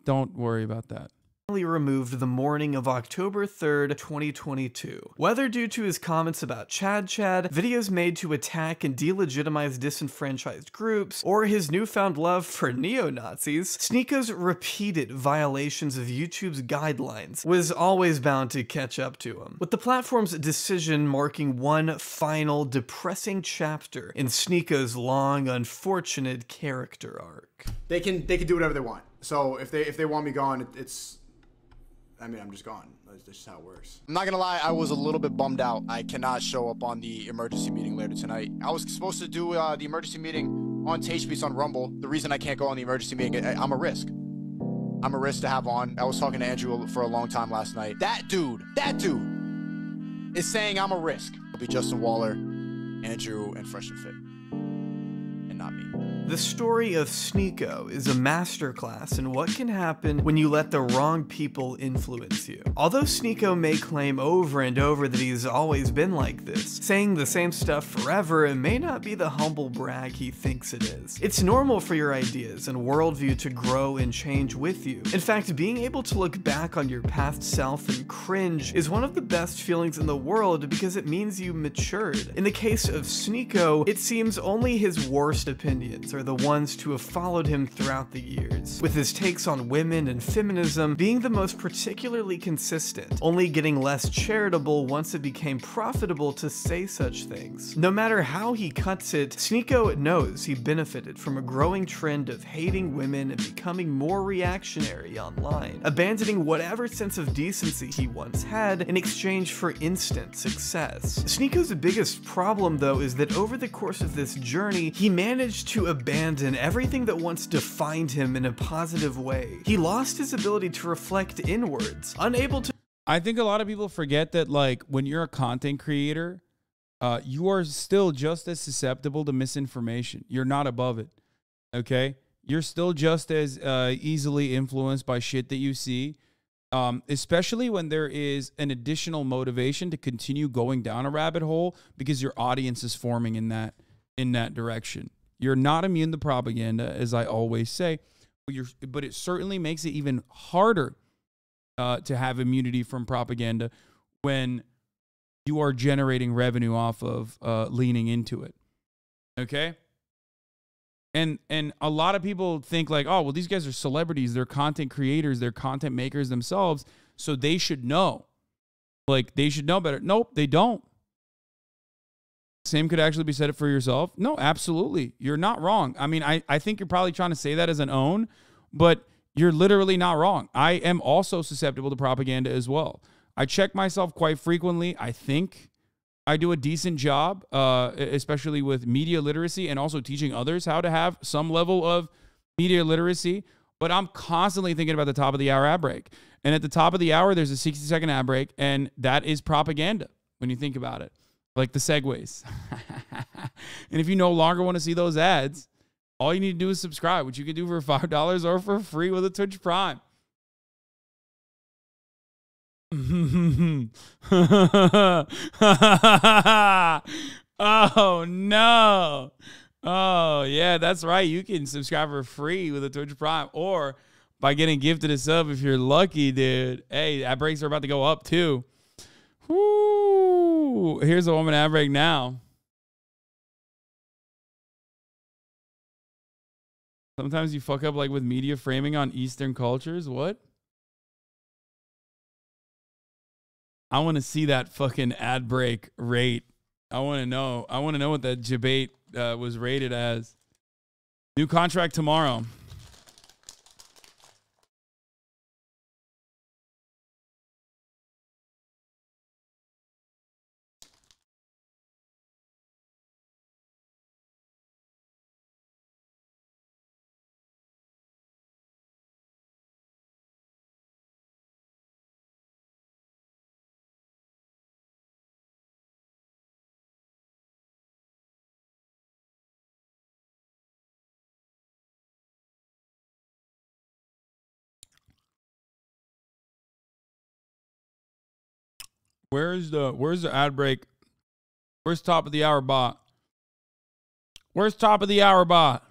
don't worry about that. Removed the morning of October 3rd, 2022. Whether due to his comments about Chad, videos made to attack and delegitimize disenfranchised groups, or his newfound love for neo-Nazis, Sneako's repeated violations of YouTube's guidelines was always bound to catch up to him, with the platform's decision marking one final depressing chapter in Sneako's long, unfortunate character arc. They can do whatever they want. So if they want me gone, I mean, I'm just gone. That's just how it works. I'm not gonna lie, I was a little bit bummed out. I cannot show up on the emergency meeting later tonight. I was supposed to do the emergency meeting on Taste on Rumble. The reason I can't go on the emergency meeting, I'm a risk. I'm a risk to have on. I was talking to Andrew for a long time last night. That dude is saying I'm a risk. It'll be Justin Waller Andrew and Fresh and Fit, and not me. The story of Sneako is a masterclass in what can happen when you let the wrong people influence you. Although Sneako may claim over and over that he's always been like this, saying the same stuff forever may not be the humble brag he thinks it is. It's normal for your ideas and worldview to grow and change with you. In fact, being able to look back on your past self and cringe is one of the best feelings in the world because it means you matured. In the case of Sneako, it seems only his worst opinions are the ones to have followed him throughout the years, with his takes on women and feminism being the most particularly consistent, only getting less charitable once it became profitable to say such things. No matter how he cuts it, Sneako knows he benefited from a growing trend of hating women and becoming more reactionary online, abandoning whatever sense of decency he once had in exchange for instant success. Sneako's biggest problem, though, is that over the course of this journey, he managed to abandon everything that once defined him in a positive way. He lost his ability to reflect inwards, unable to— I think a lot of people forget that, like, when you're a content creator, you are still just as susceptible to misinformation. You're not above it, okay? You're still just as easily influenced by shit that you see, especially when there is an additional motivation to continue going down a rabbit hole because your audience is forming in that direction. You're not immune to propaganda, as I always say, but it certainly makes it even harder to have immunity from propaganda when you are generating revenue off of leaning into it. Okay? And a lot of people think like, oh, well, these guys are celebrities. They're content creators. They're content makers themselves. So they should know. Like, they should know better. Nope, they don't. Same could actually be said for yourself. No, absolutely. You're not wrong. I mean, I think you're probably trying to say that as an own, but you're literally not wrong. I am also susceptible to propaganda as well. I check myself quite frequently. I think I do a decent job, especially with media literacy and also teaching others how to have some level of media literacy. But I'm constantly thinking about the top of the hour ad break. And at the top of the hour, there's a 60-second ad break, and that is propaganda when you think about it. Like the segues. And if you no longer want to see those ads, all you need to do is subscribe, which you can do for $5 or for free with a Twitch Prime. Oh, no. Oh, yeah, that's right. You can subscribe for free with a Twitch Prime or by getting gifted a sub if you're lucky, dude. Hey, ad breaks are about to go up, too. Woo! Here's a woman ad break now. Sometimes you fuck up like with media framing on Eastern cultures. What? I want to see that fucking ad break rate. I want to know. I want to know what that debate was rated as. New contract tomorrow. Where's the ad break? Where's top of the hour bot? Where's top of the hour bot?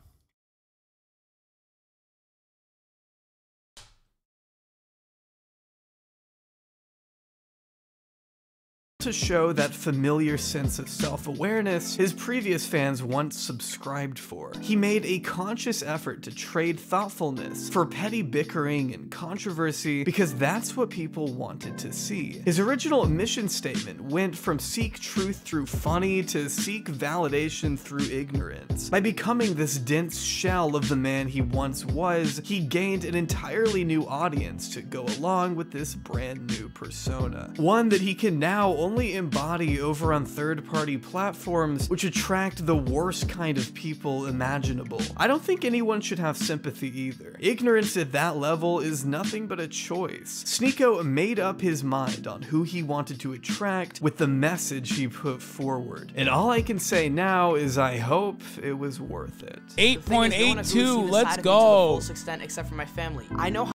To show that familiar sense of self-awareness his previous fans once subscribed for. He made a conscious effort to trade thoughtfulness for petty bickering and controversy because that's what people wanted to see. His original mission statement went from seek truth through funny to seek validation through ignorance. By becoming this dense shell of the man he once was, he gained an entirely new audience to go along with this brand new persona. One that he can now only only embody over on third-party platforms, which attract the worst kind of people imaginable. I don't think anyone should have sympathy either. Ignorance at that level is nothing but a choice. Sneako made up his mind on who he wanted to attract with the message he put forward. And all I can say now is I hope it was worth it. 8.82, let's go. Extent except for my family. I know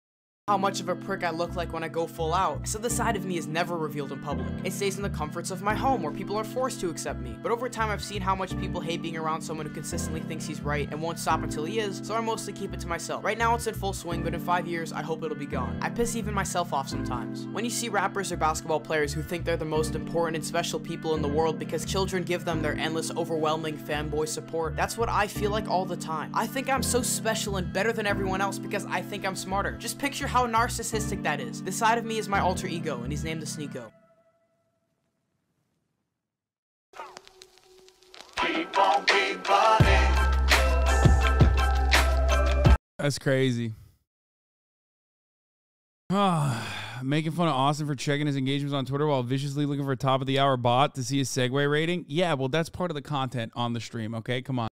how much of a prick I look like when I go full out, so the side of me is never revealed in public. It stays in the comforts of my home where people are forced to accept me. But over time I've seen how much people hate being around someone who consistently thinks he's right and won't stop until he is, so I mostly keep it to myself. Right now it's in full swing, but in 5 years I hope it'll be gone. I piss even myself off sometimes. When you see rappers or basketball players who think they're the most important and special people in the world because children give them their endless, overwhelming fanboy support, that's what I feel like all the time. I think I'm so special and better than everyone else because I think I'm smarter. Just picture how narcissistic that is. This side of me is my alter ego, and he's named the Sneako. That's crazy. Making fun of Austin for checking his engagements on Twitter while viciously looking for a top of the hour bot to see his segue rating. Yeah, well, that's part of the content on the stream. Okay, come on.